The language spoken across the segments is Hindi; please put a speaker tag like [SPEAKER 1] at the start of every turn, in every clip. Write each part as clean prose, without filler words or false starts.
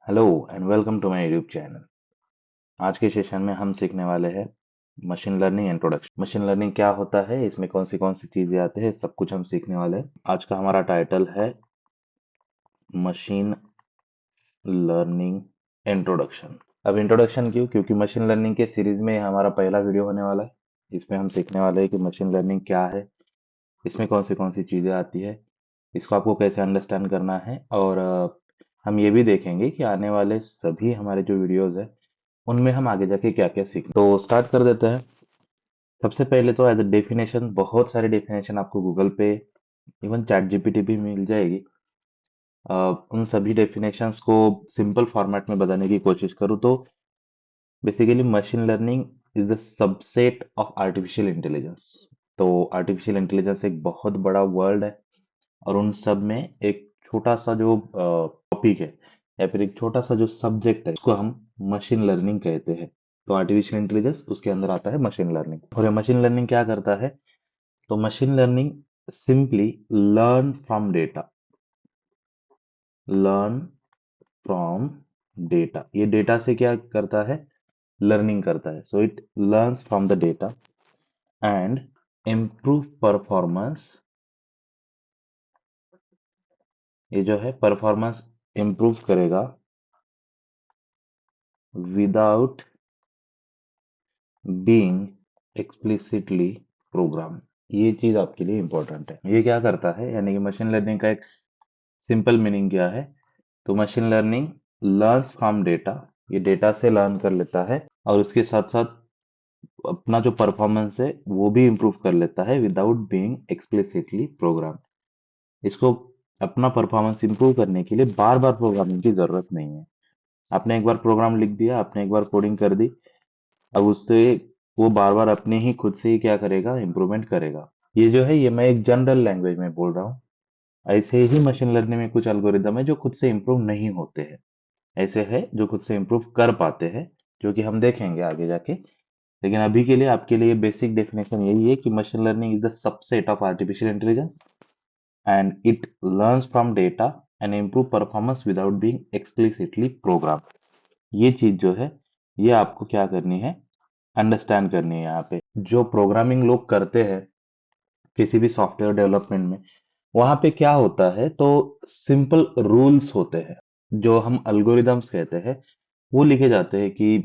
[SPEAKER 1] Hello and welcome to my YouTube channel. आज के सेशन में हम सीखने वाले हैं machine learning introduction. Machine learning क्या होता है, इसमें कौन सी चीजें आती है, सब कुछ हम सीखने वाले हैं। आज का हमारा टाइटल है मशीन लर्निंग इंट्रोडक्शन। अब इंट्रोडक्शन क्यों? क्योंकि मशीन लर्निंग के सीरीज में हमारा पहला वीडियो होने वाला है। इसमें हम सीखने वाले हैं कि मशीन लर्निंग क्या है, इसमें कौन सी चीजें आती है, इसको आपको कैसे अंडरस्टैंड करना है। और हम ये भी देखेंगे कि आने वाले सभी हमारे जो वीडियोस है उनमें हम आगे जाके क्या क्या सीखें। तो स्टार्ट कर देते हैं। सबसे पहले तो एज अ डेफिनेशन, बहुत सारे डेफिनेशन आपको गूगल पे, इवन चैट जीपीटी भी मिल जाएगी। अ, उन सभी डेफिनेशंस को सिंपल फॉर्मेट में बताने की कोशिश करूँ तो basically machine learning is the subset of artificial intelligence. तो आर्टिफिशियल इंटेलिजेंस एक बहुत बड़ा वर्ल्ड है और उन सब में एक छोटा सा जो टॉपिक है या फिर एक छोटा सा जो सब्जेक्ट है उसको हम मशीन लर्निंग कहते हैं। तो आर्टिफिशियल इंटेलिजेंस उसके अंदर आता है मशीन लर्निंग। और ये मशीन लर्निंग क्या करता है? तो machine learning simply learn from data, learn from data. ये डेटा से क्या करता है? लर्निंग करता है। So it learns from the data and improve performance. ये जो है परफॉर्मेंस इम्प्रूव करेगा विदाउट बीइंग एक्सप्लिसिटली प्रोग्राम। ये चीज आपके लिए इंपॉर्टेंट है। ये क्या करता है, यानी कि मशीन लर्निंग का एक सिंपल मीनिंग क्या है? तो machine learning learns from data, ये डेटा से लर्न कर लेता है और उसके साथ साथ अपना जो परफॉर्मेंस है वो भी इंप्रूव कर लेता है विदाउट बीइंग एक्सप्लिसिटली प्रोग्राम। इसको अपना परफॉर्मेंस इंप्रूव करने के लिए बार बार प्रोग्रामिंग की जरूरत नहीं है। आपने एक बार प्रोग्राम लिख दिया, आपने एक बार कोडिंग कर दी, अब उससे वो बार बार अपने ही खुद से ही क्या करेगा? इम्प्रूवमेंट करेगा। ये जो है, ये मैं एक जनरल लैंग्वेज में बोल रहा हूँ। ऐसे ही मशीन लर्निंग में कुछ एल्गोरिदम है जो खुद से इम्प्रूव नहीं होते हैं, ऐसे है जो खुद से इम्प्रूव कर पाते हैं, जो कि हम देखेंगे आगे जाके। लेकिन अभी के लिए आपके लिए बेसिक डेफिनेशन यही है कि machine learning is the subset of artificial intelligence and it learns from data and improve performance without being explicitly program. ये चीज जो है, ये आपको क्या करनी है? अंडरस्टैंड करनी है। यहाँ पे जो प्रोग्रामिंग लोग करते हैं किसी भी सॉफ्टवेयर डेवलपमेंट में, वहां पे क्या होता है? तो सिंपल रूल्स होते हैं जो हम अल्गोरिदम्स कहते हैं। वो लिखे जाते हैं कि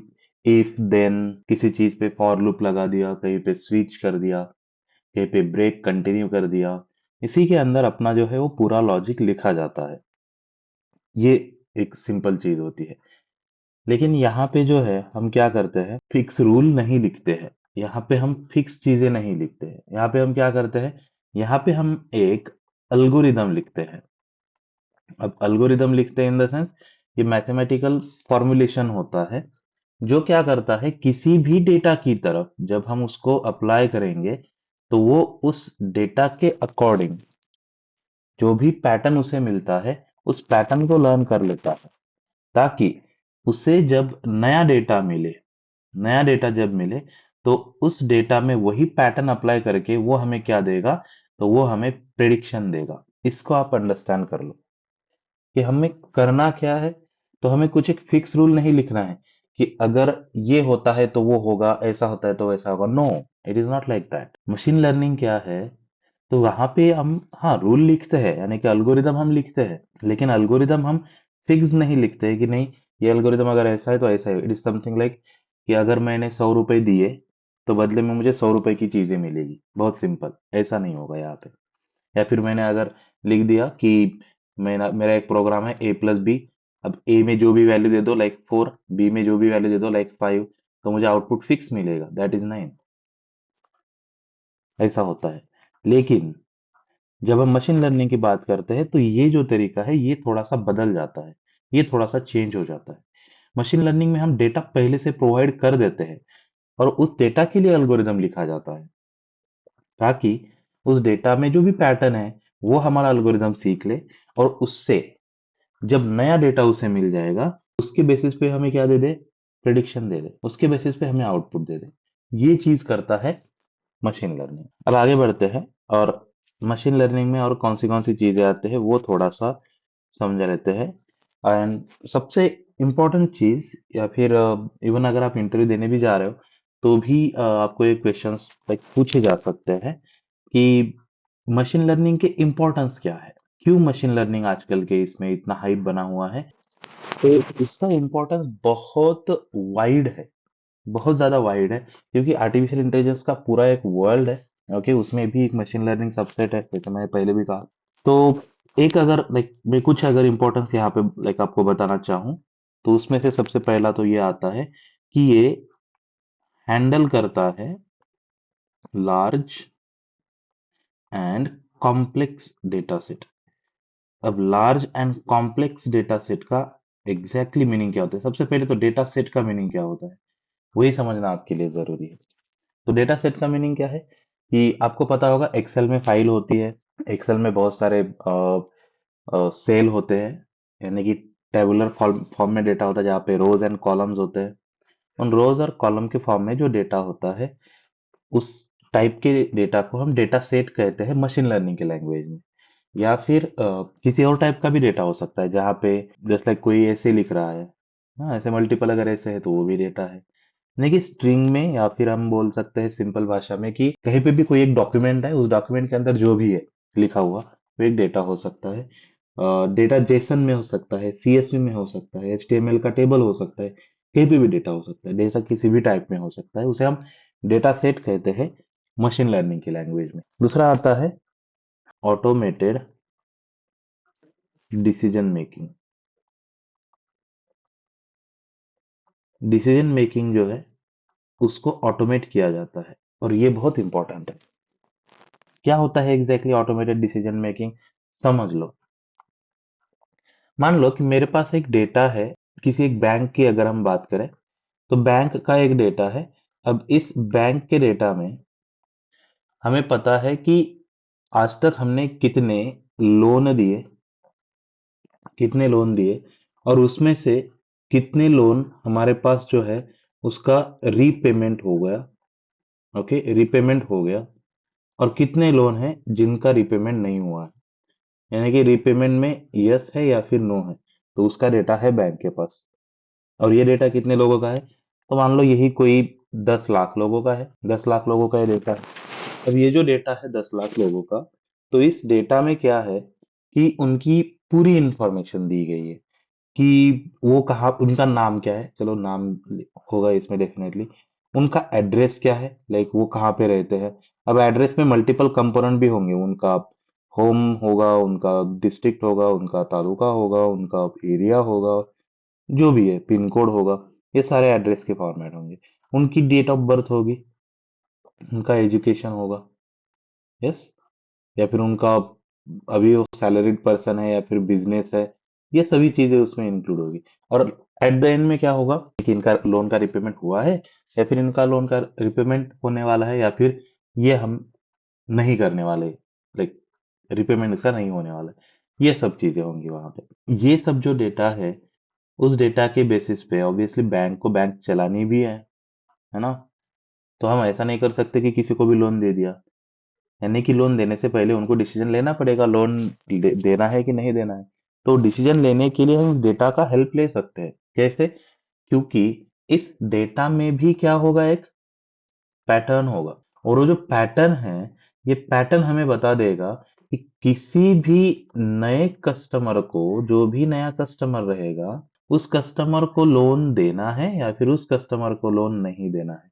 [SPEAKER 1] इफ देन, किसी चीज पे फॉर लूप लगा दिया, कहीं पे स्विच कर दिया, कहीं पे ब्रेक कंटिन्यू कर दिया। इसी के अंदर अपना जो है वो पूरा लॉजिक लिखा जाता है। ये एक सिंपल चीज होती है। लेकिन यहाँ पे जो है हम क्या करते हैं? फिक्स रूल नहीं लिखते हैं। यहाँ पे हम फिक्स चीजें नहीं लिखते हैं। यहाँ पे हम क्या करते हैं? यहाँ पे हम एक अल्गोरिदम लिखते हैं। अब अल्गोरिदम लिखते हैं इन द सेंस, ये मैथमेटिकल फॉर्मुलेशन होता है जो क्या करता है, किसी भी डेटा की तरफ जब हम उसको अप्लाई करेंगे तो वो उस डेटा के अकॉर्डिंग जो भी पैटर्न उसे मिलता है उस पैटर्न को लर्न कर लेता है, ताकि उसे जब नया डेटा जब मिले तो उस डेटा में वही पैटर्न अप्लाई करके वो हमें क्या देगा? तो वो हमें प्रिडिक्शन देगा। इसको आप अंडरस्टैंड कर लो कि हमें करना क्या है। तो हमें कुछ एक फिक्स रूल नहीं लिखना है कि अगर ये होता है तो वो होगा, ऐसा होता है तो वैसा होगा। No, it is not like that. Machine learning क्या है? तो वहां पे हम, हाँ, रूल लिखते हैं, यानी कि अल्गोरिदम हम लिखते हैं, लेकिन अल्गोरिदम हम फिक्स नहीं लिखते हैं कि नहीं, ये अल्गोरिदम अगर ऐसा है तो ऐसा है। इट इज समथिंग लाइक कि अगर मैंने 100 रुपए दिए तो बदले में मुझे 100 रुपए की चीजें मिलेगी। बहुत सिंपल, ऐसा नहीं होगा यहाँ पे। या फिर मैंने अगर लिख दिया कि मेरा एक प्रोग्राम है A+B, अब ए में जो भी वैल्यू दे दो लाइक 4, बी में जो भी वैल्यू दे दो लाइक 5, तो मुझे आउटपुट फिक्स मिलेगा, दैट इज 9। ऐसा होता है। लेकिन जब हम मशीन लर्निंग की बात करते हैं तो ये जो तरीका है ये थोड़ा सा बदल जाता है, ये थोड़ा सा चेंज हो जाता है। मशीन लर्निंग में हम डेटा पहले से प्रोवाइड कर देते हैं और उस डेटा के लिए एल्गोरिदम लिखा जाता है, ताकि उस डेटा में जो भी पैटर्न है वो हमारा एल्गोरिदम सीख ले और उससे जब नया डेटा उसे मिल जाएगा उसके बेसिस पे हमें क्या दे दे? प्रिडिक्शन दे दे, उसके बेसिस पे हमें आउटपुट दे दे। ये चीज करता है मशीन लर्निंग। अब आगे बढ़ते हैं और मशीन लर्निंग में और कौन सी चीजें आती है वो थोड़ा सा समझ लेते हैं। एंड सबसे इम्पोर्टेंट चीज, या फिर इवन अगर आप इंटरव्यू देने भी जा रहे हो तो भी आपको ये क्वेश्चंस लाइक पूछे जा सकते हैं कि मशीन लर्निंग के इम्पोर्टेंस क्या है, क्यों मशीन लर्निंग आजकल के इसमें इतना हाइप बना हुआ है। तो इसका इम्पोर्टेंस बहुत वाइड है, बहुत ज्यादा वाइड है, क्योंकि आर्टिफिशियल इंटेलिजेंस का पूरा एक वर्ल्ड है। ओके, उसमें भी एक मशीन लर्निंग सबसेट है, जैसे मैंने पहले भी कहा। तो एक अगर लाइक मैं कुछ अगर इम्पोर्टेंस यहाँ पे लाइक आपको बताना चाहूँ, तो उसमें से सबसे पहला तो ये आता है कि ये हैंडल करता है large and complex data set. अब large and complex data set का एग्जैक्टली मीनिंग क्या होता है? सबसे पहले तो डेटा सेट का मीनिंग क्या होता है, वही समझना आपके लिए जरूरी है। तो डेटा सेट का मीनिंग क्या है कि आपको पता होगा एक्सेल में फाइल होती है। एक्सेल में बहुत सारे सेल होते हैं, यानी कि टेबुलर फॉर्म फॉर्म में डेटा होता है जहाँ पे रोज एंड कॉलम्स होते हैं। उन रोज और कॉलम के फॉर्म में जो डेटा होता है, उस टाइप के डेटा को हम डेटा सेट कहते हैं मशीन लर्निंग के लैंग्वेज में। या फिर किसी और टाइप का भी डेटा हो सकता है, जहाँ पे जस्ट लाइक कोई ऐसे लिख रहा है। हाँ, ऐसे मल्टीपल अगर ऐसे है तो वो भी डेटा है। देखिए, स्ट्रिंग में या फिर हम बोल सकते हैं सिंपल भाषा में कि कहीं पे भी कोई एक डॉक्यूमेंट है, उस डॉक्यूमेंट के अंदर जो भी है लिखा हुआ, वो एक डेटा हो सकता है। डेटा जेसन में हो सकता है, सीएसवी में हो सकता है, एचटीएमएल का टेबल हो सकता है, कहीं पे भी डेटा हो सकता है, डेटा किसी भी टाइप में हो सकता है, उसे हम डेटा सेट कहते हैं मशीन लर्निंग की लैंग्वेज में। दूसरा आता है automated decision making. Decision making जो है उसको ऑटोमेट किया जाता है, और ये बहुत इंपॉर्टेंट है। क्या होता है एग्जैक्टली ऑटोमेटेड डिसीजन मेकिंग? समझ लो, मान लो कि मेरे पास एक डेटा है, किसी एक बैंक की अगर हम बात करें, तो बैंक का एक डेटा है। अब इस बैंक के डेटा में हमें पता है कि आज तक हमने लोन दिए कितने लोन दिए, और उसमें से कितने लोन हमारे पास जो है उसका रीपेमेंट हो गया। ओके, रीपेमेंट हो गया। और कितने लोन हैं जिनका रीपेमेंट नहीं हुआ है, यानी कि रीपेमेंट में यस है या फिर नो है। तो उसका डेटा है बैंक के पास। और ये डेटा कितने लोगों का है? तो मान लो यही कोई 10 लाख लोगों का है, 10 लाख लोगों का ये डेटा है। अब ये जो डेटा है 10 लाख लोगों का, तो इस डेटा में क्या है कि उनकी पूरी इंफॉर्मेशन दी गई है कि वो कहाँ, उनका नाम क्या है, चलो नाम होगा इसमें डेफिनेटली। उनका एड्रेस क्या है, लाइक वो कहाँ पे रहते हैं। अब एड्रेस में मल्टीपल कंपोनेंट भी होंगे, उनका होम होगा, उनका डिस्ट्रिक्ट होगा, उनका तालुका होगा, उनका एरिया होगा, जो भी है, पिन कोड होगा। ये सारे एड्रेस के फॉर्मेट होंगे। उनकी डेट ऑफ बर्थ होगी, उनका एजुकेशन होगा, यस, या फिर उनका अभी वो सैलरीड पर्सन है या फिर बिजनेस है, ये सभी चीजें उसमें इंक्लूड होगी। और एट द एंड में क्या होगा कि इनका लोन का रिपेमेंट हुआ है, या फिर इनका लोन का रिपेमेंट होने वाला है, या फिर ये हम नहीं करने वाले, लाइक रिपेमेंट इसका नहीं होने वाला है। ये सब चीजें होंगी वहां पे। ये सब जो डेटा है, उस डेटा के बेसिस पे ऑब्वियसली बैंक को बैंक चलानी भी है ना। तो हम ऐसा नहीं कर सकते कि किसी को भी लोन दे दिया, यानी कि लोन देने से पहले उनको डिसीजन लेना पड़ेगा, लोन देना है कि नहीं देना है। तो डिसीजन लेने के लिए हम डेटा का हेल्प ले सकते हैं। कैसे? क्योंकि इस डेटा में भी क्या होगा, एक पैटर्न होगा। और वो जो पैटर्न है, ये पैटर्न हमें बता देगा कि किसी भी नए कस्टमर को, जो भी नया कस्टमर रहेगा, उस कस्टमर को लोन देना है या फिर उस कस्टमर को लोन नहीं देना है।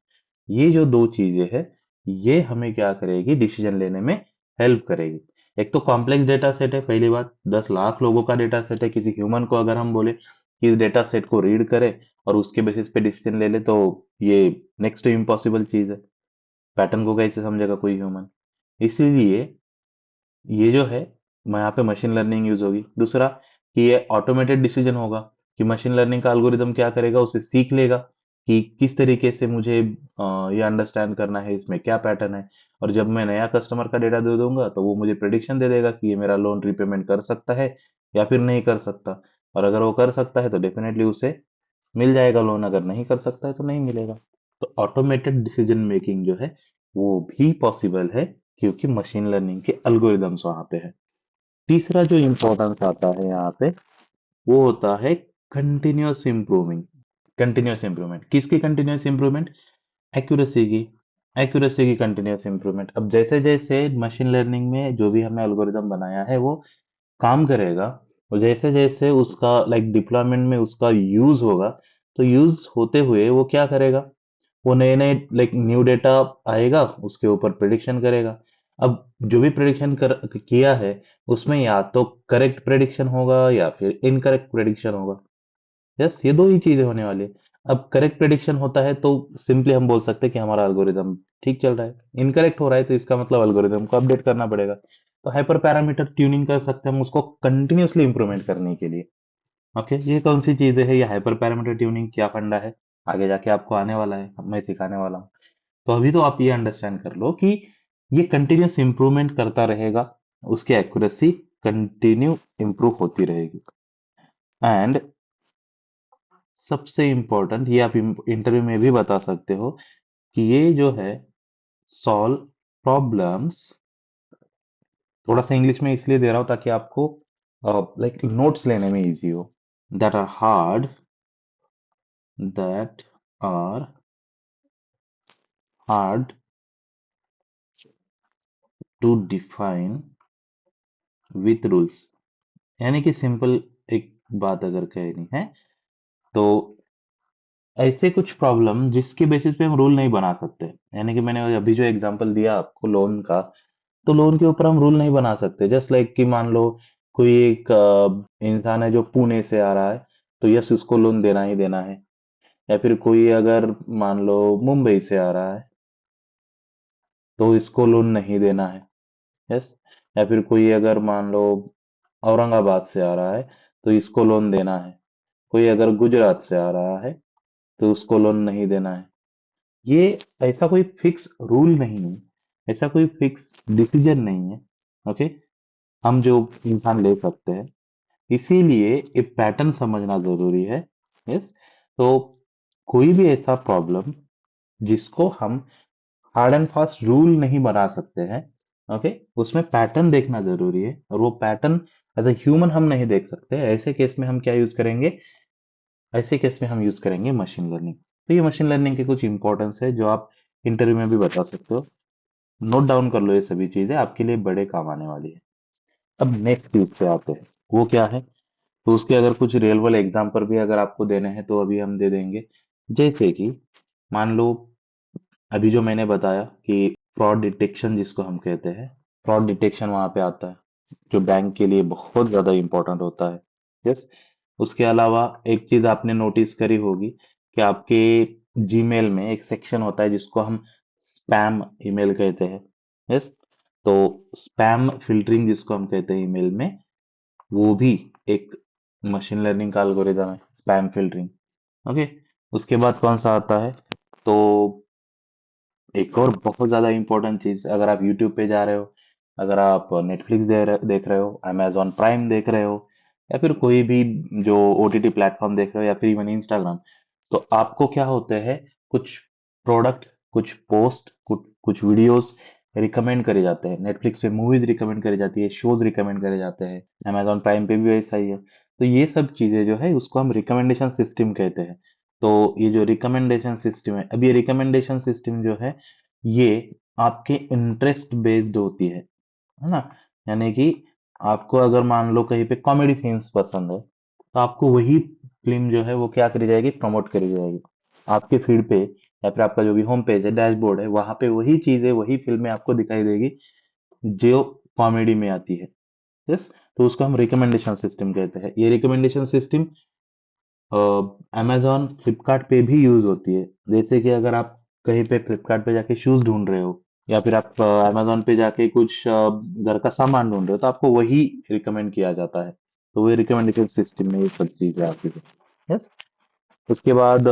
[SPEAKER 1] ये जो दो चीजें हैं, ये हमें क्या करेगी, डिसीजन लेने में हेल्प करेगी। एक तो कॉम्प्लेक्स डेटा सेट है, पहली बात 10 लाख लोगों का डेटा सेट है। किसी ह्यूमन को अगर हम बोले कि इस डेटा सेट को रीड करे और उसके बेसिस पे डिसीजन ले ले, तो ये नेक्स्ट टू इम्पॉसिबल चीज है। पैटर्न को कैसे समझेगा कोई ह्यूमन? इसीलिए ये जो है, यहाँ पे मशीन लर्निंग यूज होगी। दूसरा कि ये ऑटोमेटेड डिसीजन होगा, कि मशीन लर्निंग का एल्गोरिदम क्या करेगा, उसे सीख लेगा कि किस तरीके से मुझे ये अंडरस्टैंड करना है, इसमें क्या पैटर्न है। और जब मैं नया कस्टमर का डेटा दे दूंगा तो वो मुझे प्रेडिक्शन दे देगा कि ये मेरा लोन रिपेमेंट कर सकता है या फिर नहीं कर सकता। और अगर वो कर सकता है तो डेफिनेटली उसे मिल जाएगा लोन, अगर नहीं कर सकता है तो नहीं मिलेगा। तो ऑटोमेटेड डिसीजन मेकिंग जो है वो भी पॉसिबल है, क्योंकि मशीन लर्निंग के अल्गोरिदम्स वहां पे है। तीसरा जो इंपॉर्टेंस आता है यहाँ पे, वो होता है कंटिन्यूअस इम्प्रूविंग, कंटिन्यूअस इम्प्रूवमेंट किसकी कंटिन्यूअस इम्प्रूवमेंट? एक्यूरेसी की, एक्यूरेसी की कंटिन्यूअस इम्प्रूवमेंट। अब जैसे जैसे मशीन लर्निंग में जो भी हमने एल्गोरिदम बनाया है वो काम करेगा, और जैसे जैसे उसका लाइक डिप्लॉयमेंट में उसका यूज होगा, तो यूज होते हुए वो क्या करेगा, वो नए नए लाइक न्यू डेटा आएगा, उसके ऊपर प्रिडिक्शन करेगा। अब जो भी प्रिडिक्शन कर किया है उसमें या तो करेक्ट प्रिडिक्शन होगा या फिर इनकरेक्ट प्रिडिक्शन होगा। यस, ये दो ही चीजें होने वाली है। अब करेक्ट प्रिडिक्शन होता है तो सिंपली हम बोल सकते हैं कि हमारा एल्गोरिदम ठीक चल रहा है। इनकरेक्ट हो रहा है तो इसका मतलब एल्गोरिदम को अपडेट करना पड़ेगा। तो हाइपर पैरामीटर ट्यूनिंग कर सकते हैं हम उसको कंटिन्यूअसली इंप्रूवमेंट करने के लिए। ओके, ये कौन सी चीजें है, ये हाइपर पैरामीटर ट्यूनिंग क्या फंडा है, आगे जाके आपको आने वाला है, मैं सिखाने वाला हूँ। तो अभी तो आप ये अंडरस्टैंड कर लो कि ये कंटिन्यूअस इंप्रूवमेंट करता रहेगा, उसकी एक्यूरेसी कंटिन्यू इंप्रूव होती रहेगी। एंड सबसे इंपॉर्टेंट, ये आप इंटरव्यू में भी बता सकते हो कि ये जो है सॉल्व प्रॉब्लम्स, थोड़ा सा इंग्लिश में इसलिए दे रहा हूं ताकि आपको लाइक नोट्स लेने में इजी हो। That are hard, that are hard to define with rules. यानी कि सिंपल एक बात अगर कहनी है तो ऐसे कुछ प्रॉब्लम जिसके बेसिस पे हम रूल नहीं बना सकते, यानी कि मैंने अभी जो एग्जांपल दिया आपको लोन का, तो लोन के ऊपर हम रूल नहीं बना सकते। जस्ट लाइक कि मान लो कोई एक इंसान है जो पुणे से आ रहा है, तो यस उसको लोन देना ही देना है। या फिर कोई अगर मान लो मुंबई से आ रहा है तो इसको लोन नहीं देना है। यस। या फिर कोई अगर मान लो औरंगाबाद से आ रहा है तो इसको लोन देना है। कोई अगर गुजरात से आ रहा है तो उसको लोन नहीं देना है। ये ऐसा कोई फिक्स रूल नहीं है, ऐसा कोई फिक्स डिसीजन नहीं है। ओके, हम जो इंसान ले सकते हैं, इसीलिए ये पैटर्न समझना जरूरी है। यस। तो कोई भी ऐसा प्रॉब्लम जिसको हम हार्ड एंड फास्ट रूल नहीं बना सकते हैं, ओके, उसमें पैटर्न देखना जरूरी है, और वो पैटर्न एज ए ह्यूमन हम नहीं देख सकते। ऐसे केस में हम क्या यूज करेंगे, ऐसे केस में हम यूज करेंगे मशीन लर्निंग। तो ये मशीन लर्निंग के कुछ इंपॉर्टेंस है जो आप इंटरव्यू में भी बता सकते हो। नोट डाउन कर लो, ये सभी चीजें आपके लिए बड़े काम आने वाली है। अब नेक्स्ट चीज पे आते हैं, वो क्या है? तो उसके अगर कुछ रियल वर्ल्ड एग्जाम्पल भी अगर आपको देने हैं तो अभी हम दे देंगे। जैसे कि मान लो अभी जो मैंने बताया कि फ्रॉड डिटेक्शन जिसको हम कहते हैं, फ्रॉड डिटेक्शन वहां पे आता है, जो बैंक के लिए बहुत ज्यादा इंपॉर्टेंट होता है। यस। उसके अलावा एक चीज आपने नोटिस करी होगी कि आपके जीमेल में एक सेक्शन होता है जिसको हम स्पैम ईमेल कहते हैं। यस। तो स्पैम फिल्टरिंग जिसको हम कहते हैं ईमेल में, वो भी एक मशीन लर्निंग का एल्गोरिदम है, स्पैम फिल्टरिंग। ओके। उसके बाद कौन सा आता है? तो एक और बहुत ज्यादा इंपॉर्टेंट चीज, अगर आप यूट्यूब पे जा रहे हो, अगर आप नेटफ्लिक्स देख रहे हो, amazon प्राइम देख रहे हो, या फिर कोई भी जो ओटीटी प्लेटफॉर्म देख रहे हो, या फिर इवन इंस्टाग्राम, तो आपको क्या होते हैं, कुछ प्रोडक्ट, कुछ पोस्ट, कुछ कुछ वीडियोस रिकमेंड करे जाते हैं। नेटफ्लिक्स पे मूवीज रिकमेंड करी जाती है, शोज रिकमेंड करे जाते हैं, amazon प्राइम पे भी वैसा ही है। तो ये सब चीजें जो है उसको हम रिकमेंडेशन सिस्टम कहते हैं। तो ये जो रिकमेंडेशन सिस्टम है, अब ये रिकमेंडेशन सिस्टम जो है ये आपके इंटरेस्ट बेस्ड होती है ना। यानी कि आपको अगर मान लो कहीं पे कॉमेडी फिल्म्स पसंद है, तो आपको वही फिल्म जो है वो क्या करी जाएगी, प्रमोट करी जाएगी आपके फीड पे, या फिर आपका जो भी होम पेज है, डैशबोर्ड है, वहां पे वही चीजें, वही फिल्में आपको दिखाई देगी जो कॉमेडी में आती है। यस। तो उसको हम रिकमेंडेशन सिस्टम कहते हैं। ये रिकमेंडेशन सिस्टम अमेजोन फ्लिपकार्ट पे भी यूज होती है। जैसे कि अगर आप कहीं पे फ्लिपकार्ट पे जाके शूज ढूंढ रहे हो, या फिर आप अमेजोन पे जाके कुछ घर का सामान ढूंढ रहे हो, तो आपको वही रिकमेंड किया जाता है। तो वही रिकमेंडेशन सिस्टम में ये सब चीजें आती है। यस। उसके बाद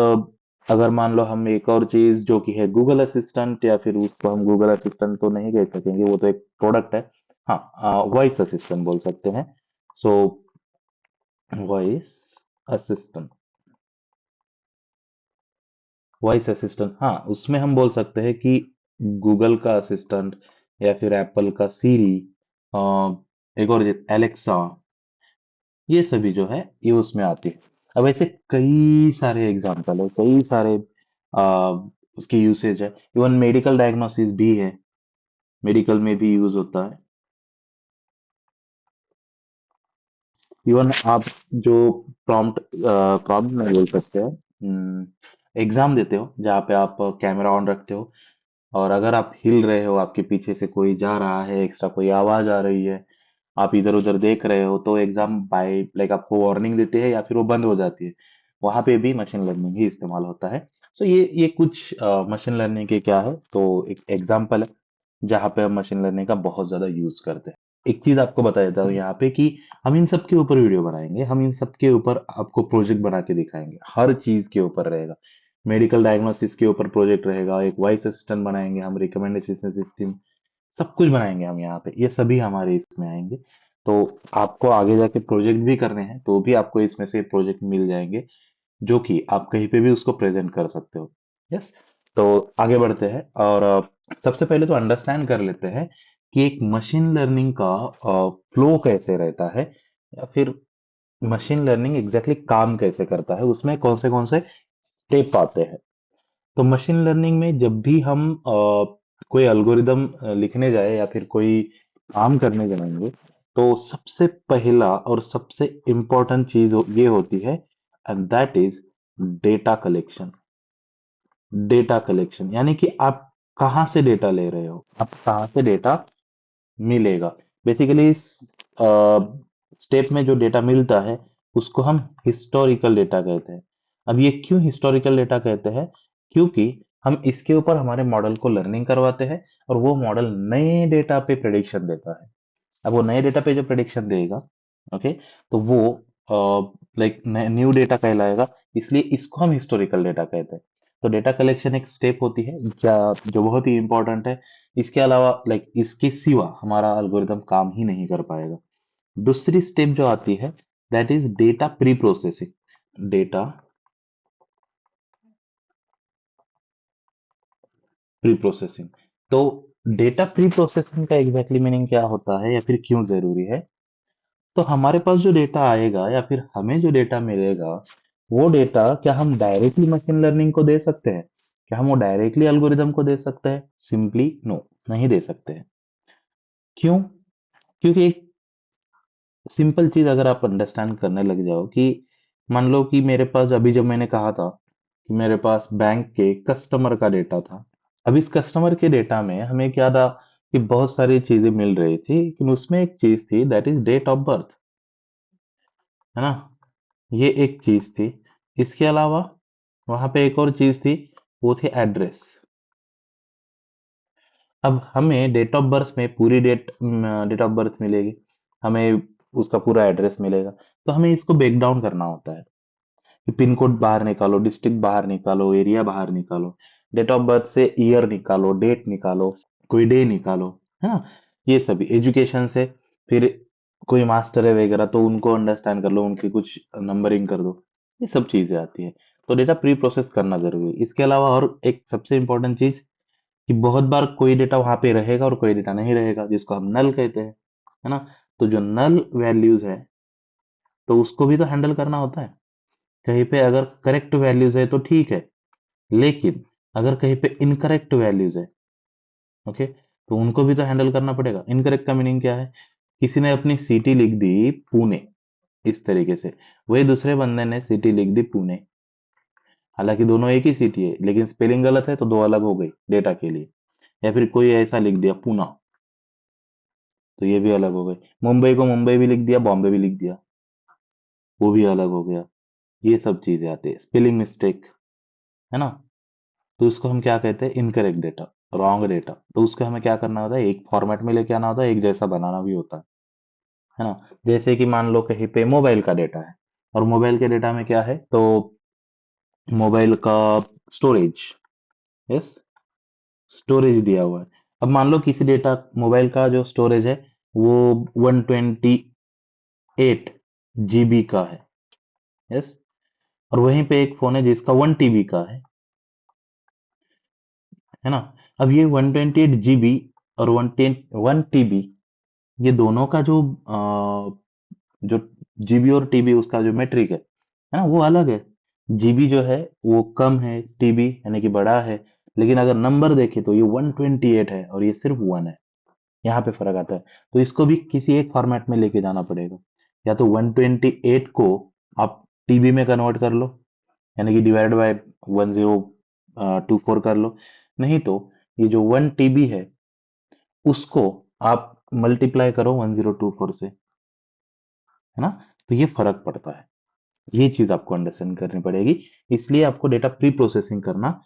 [SPEAKER 1] अगर मान लो हम एक और चीज जो कि है गूगल असिस्टेंट, या फिर उसको हम गूगल असिस्टेंट तो नहीं कह सकेंगे, वो तो एक प्रोडक्ट है। हाँ, वॉइस असिस्टेंट बोल सकते हैं। So voice assistant, voice assistant, हाँ, उसमें हम बोल सकते हैं कि गूगल का असिस्टेंट, या फिर एप्पल का सीरी, एक और एलेक्सा, ये सभी जो है ये उसमें आती है। अब ऐसे कई सारे एग्जाम्पल है, कई सारे आ, उसके यूसेज है। इवन मेडिकल डायग्नोसिस भी है, मेडिकल में भी यूज होता है। इवन आप जो प्रॉम्प्ट प्रॉम्प्ट नहीं बोल सकते हैं, एग्जाम देते हो जहाँ पे आप कैमरा ऑन रखते हो, और अगर आप हिल रहे हो, आपके पीछे से कोई जा रहा है, एक्स्ट्रा कोई आवाज आ रही है, आप इधर उधर देख रहे हो, तो एग्जाम बाय लाइक आपको वार्निंग देती है या फिर वो बंद हो जाती है। वहां पे भी मशीन लर्निंग ही इस्तेमाल होता है। सो ये कुछ मशीन लर्निंग के क्या है, तो एक एग्जाम्पल है जहाँ पे हम मशीन लर्निंग का बहुत ज्यादा यूज करते हैं। एक चीज आपको बता देता हूँ यहाँ पे कि हम इन सब के ऊपर वीडियो बनाएंगे, हम इन सब के ऊपर आपको प्रोजेक्ट बना के दिखाएंगे, हर चीज के ऊपर रहेगा। मेडिकल डायग्नोसिस के ऊपर प्रोजेक्ट रहेगा, एक वॉइस असिस्टेंट बनाएंगे हम, रिकमेंडेशन सिस्टम, सब कुछ बनाएंगे हम यहाँ पे, ये सभी हमारे इसमें आएंगे। तो आपको आगे जाके प्रोजेक्ट भी करने हैं तो भी आपको इसमें से प्रोजेक्ट मिल जाएंगे, जो कि आप कहीं पे भी उसको प्रेजेंट कर सकते हो। यस। तो आगे बढ़ते हैं, और सबसे पहले तो अंडरस्टैंड कर लेते हैं कि एक मशीन लर्निंग का फ्लो कैसे रहता है, या फिर मशीन लर्निंग एग्जैक्टली काम कैसे करता है, उसमें कौन से स्टेप आते हैं। तो मशीन लर्निंग में जब भी हम कोई एल्गोरिदम लिखने जाए या फिर कोई काम करने जाएंगे, तो सबसे पहला और सबसे इम्पोर्टेंट चीज ये होती है, and that is data collection. Data collection यानी कि आप कहाँ से डेटा ले रहे हो, आप कहाँ से डेटा मिलेगा। बेसिकली इस स्टेप में जो डेटा मिलता है उसको हम हिस्टोरिकल डेटा कहते हैं। अब ये क्यों हिस्टोरिकल डेटा कहते हैं? क्योंकि हम इसके ऊपर हमारे मॉडल को लर्निंग करवाते हैं, और वो मॉडल नए डेटा पे प्रेडिक्शन देता है। अब वो नए डेटा पे जो प्रेडिक्शन देगा, ओके, तो वो लाइक न्यू डेटा कहलाएगा, इसलिए इसको हम हिस्टोरिकल डेटा कहते हैं। तो डेटा कलेक्शन एक स्टेप होती है जो बहुत ही इंपॉर्टेंट है। इसके अलावा लाइक इसके सिवा हमारा एल्गोरिदम काम ही नहीं कर पाएगा। दूसरी स्टेप जो आती है, that is data pre processing. Data pre processing. तो डेटा प्री प्रोसेसिंग का एग्जैक्टली मीनिंग क्या होता है या फिर क्यों जरूरी है? तो हमारे पास जो डेटा आएगा या फिर हमें जो डेटा मिलेगा, वो डेटा क्या हम डायरेक्टली मशीन लर्निंग को दे सकते हैं? क्या हम वो डायरेक्टली एल्गोरिदम को दे सकते हैं? सिंपली नो, नहीं दे सकते हैं। क्यों? क्योंकि एक सिंपल चीज अगर आप अंडरस्टैंड करने लग जाओ कि मान लो कि मेरे पास अभी जब मैंने कहा था कि मेरे पास बैंक के कस्टमर का डेटा था। अब इस कस्टमर के डेटा में हमें क्या था कि बहुत सारी चीजें मिल रही थी, लेकिन उसमें एक चीज थी, that is date of birth, है ना? ये एक चीज थी। इसके अलावा वहां पे एक और चीज थी, वो थी एड्रेस। अब हमें डेट ऑफ बर्थ में पूरी डेट ऑफ बर्थ मिलेगी, हमें उसका पूरा एड्रेस मिलेगा। तो हमें इसको ब्रेक डाउन करना होता है कि पिन कोड बाहर निकालो, डिस्ट्रिक्ट बाहर निकालो, एरिया बाहर निकालो, डेट ऑफ बर्थ से ईयर निकालो, डेट निकालो, कोई डे निकालो, है ना? ये सभी एजुकेशन से, फिर कोई मास्टर है वगैरह तो उनको अंडरस्टैंड कर लो, उनकी कुछ नंबरिंग कर दो, ये सब चीजें आती है। तो डेटा प्री प्रोसेस करना जरूरी है। इसके अलावा और एक सबसे इंपॉर्टेंट चीज, कि बहुत बार कोई डेटा वहां पे रहेगा और कोई डेटा नहीं रहेगा, जिसको हम नल कहते हैं, है ना? तो जो नल वैल्यूज है, तो उसको भी तो हैंडल करना होता है। कहीं पे अगर करेक्ट वैल्यूज है तो ठीक है, लेकिन अगर कहीं पे इनकरेक्ट वैल्यूज है, ओके, तो उनको भी तो हैंडल करना पड़ेगा। इनकरेक्ट का मीनिंग क्या है? किसी ने अपनी सिटी लिख दी पुणे, इस तरीके से, वही दूसरे बंदे ने सिटी लिख दी पुणे, हालांकि दोनों एक ही सिटी है, लेकिन स्पेलिंग गलत है तो दो अलग हो गई डेटा के लिए। या फिर कोई ऐसा लिख दिया पूना, तो ये भी अलग हो गई। मुंबई को मुंबई भी लिख दिया, बॉम्बे भी लिख दिया, वो भी अलग हो गया। ये सब चीजें आती है, स्पेलिंग मिस्टेक, है ना? तो उसको हम क्या कहते हैं? Incorrect data, wrong data. तो उसको हमें क्या करना होता है? एक फॉर्मेट में लेके आना होता है, एक जैसा बनाना भी होता है ना? जैसे कि मान लो कहीं पे मोबाइल का डेटा है, और मोबाइल के डेटा में क्या है, तो मोबाइल का स्टोरेज, यस, स्टोरेज दिया हुआ है। अब मान लो किसी डेटा, मोबाइल का जो स्टोरेज है वो 128 GB का है, यस, और वहीं पे एक फोन है जिसका 1 TB का है ना? अब ये 128 GB और 1 TB, ये दोनों का जो जो जीबी और टीबी, उसका जो मेट्रिक है, है ना, वो अलग है। जीबी जो है वो कम है, टीबी यानी कि बड़ा है। लेकिन अगर नंबर देखें तो ये 128 है और ये सिर्फ 1 है। यहाँ पे फर्क आता है। तो इसको भी किसी एक फॉर्मेट में लेके जाना पड़ेगा। या तो 128 को आप टीबी में कन्वर्ट कर लो, यानी कि डिवाइड बाय 1024 कर लो। नहीं तो ये जो 1 टीबी है उसको आप मल्टीप्लाई करो 1024 से, है ना। तो ये फर्क पड़ता है। ये चीज आपको अंडरस्टैंड करनी पड़ेगी। इसलिए आपको डेटा प्री प्रोसेसिंग करना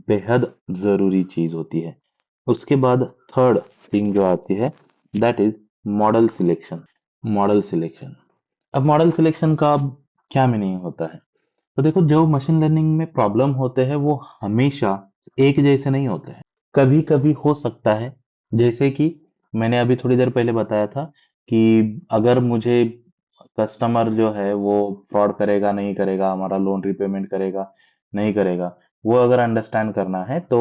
[SPEAKER 1] बेहद जरूरी चीज होती है। उसके बाद थर्ड थिंग जो आती है, that is model selection. Model selection, अब मॉडल सिलेक्शन का अब क्या मीनिंग होता है? तो देखो, जो मशीन लर्निंग में प्रॉब्लम होते हैं वो हमेशा एक जैसे नहीं होते हैं। कभी कभी हो सकता है, जैसे कि मैंने अभी थोड़ी देर पहले बताया था, कि अगर मुझे कस्टमर जो है वो फ्रॉड करेगा नहीं करेगा, हमारा लोन रिपेमेंट करेगा नहीं करेगा, वो अगर अंडरस्टैंड करना है तो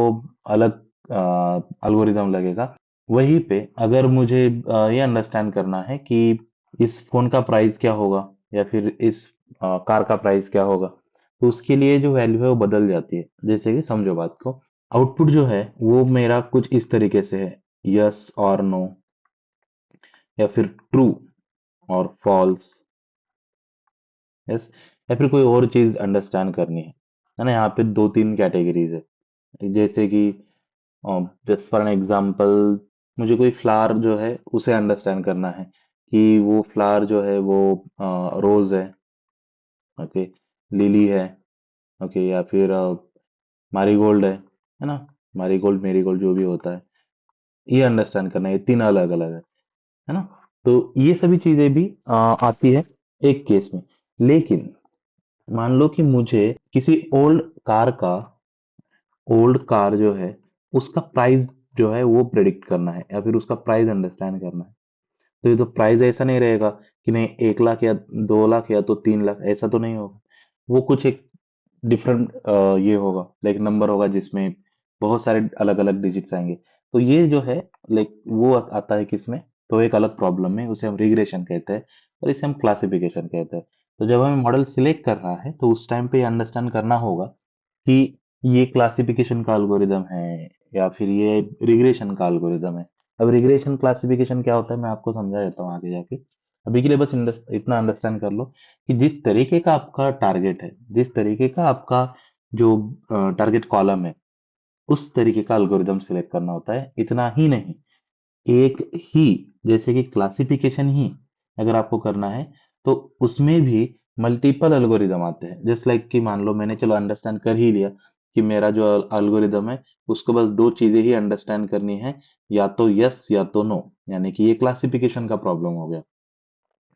[SPEAKER 1] अलग अल्गोरिदम लगेगा। वहीं पे अगर मुझे ये अंडरस्टैंड करना है कि इस फोन का प्राइस क्या होगा, या फिर इस कार का प्राइस क्या होगा, तो उसके लिए जो वैल्यू है वो बदल जाती है। जैसे कि समझो बात को, आउटपुट जो है वो मेरा कुछ इस तरीके से है, यस और नो, या फिर ट्रू और फॉल्स, यस, या फिर कोई और चीज अंडरस्टैंड करनी है ना। यहाँ पे दो तीन कैटेगरीज है। जैसे कि जस्ट फॉर एन एग्जांपल, मुझे कोई फ्लावर जो है उसे अंडरस्टैंड करना है कि वो फ्लावर जो है वो रोज है, ओके, लिली है, ओके, या फिर मैरीगोल्ड है ना। मैरीगोल्ड मेरीगोल्ड जो भी होता है, ये अंडरस्टैंड करना है। ये तीन अलग अलग है ना। तो ये सभी चीजें भी आती है एक केस में। लेकिन मान लो कि मुझे किसी ओल्ड कार जो है उसका प्राइस जो है वो प्रेडिक्ट करना है, या फिर उसका प्राइस अंडरस्टैंड करना है। तो ये तो प्राइस ऐसा नहीं रहेगा कि नहीं 1 लाख या 2 लाख या तो 3 लाख, ऐसा तो नहीं होगा। वो कुछ एक डिफरेंट ये होगा, लाइक नंबर होगा जिसमें बहुत सारे अलग अलग डिजिट्स आएंगे। तो ये जो है, लाइक वो आता है किसमें, तो एक अलग प्रॉब्लम में, उसे हम रिग्रेशन कहते हैं और इसे हम क्लासिफिकेशन कहते हैं। तो जब हमें मॉडल सिलेक्ट करना है तो उस टाइम पे अंडरस्टैंड करना होगा कि ये क्लासिफिकेशन का एल्गोरिदम है या फिर ये रिग्रेशन का एल्गोरिदम है। अब रिग्रेशन क्लासिफिकेशन क्या होता है मैं आपको समझा देता हूँ आगे जाके। अभी के लिए बस इतना अंडरस्टैंड कर लो कि जिस तरीके का आपका टारगेट है, जिस तरीके का आपका जो टारगेट कॉलम है, उस तरीके का एल्गोरिदम सिलेक्ट करना होता है। इतना ही नहीं, एक ही, जैसे कि क्लासिफिकेशन ही अगर आपको करना है तो उसमें भी मल्टीपल एल्गोरिदम आते हैं। जस्ट लाइक कि मान लो मैंने चलो अंडरस्टैंड कर ही लिया कि मेरा जो एल्गोरिदम है उसको बस दो चीजें ही अंडरस्टैंड करनी है, या तो यस या तो नो, यानी कि ये क्लासिफिकेशन का प्रॉब्लम हो गया।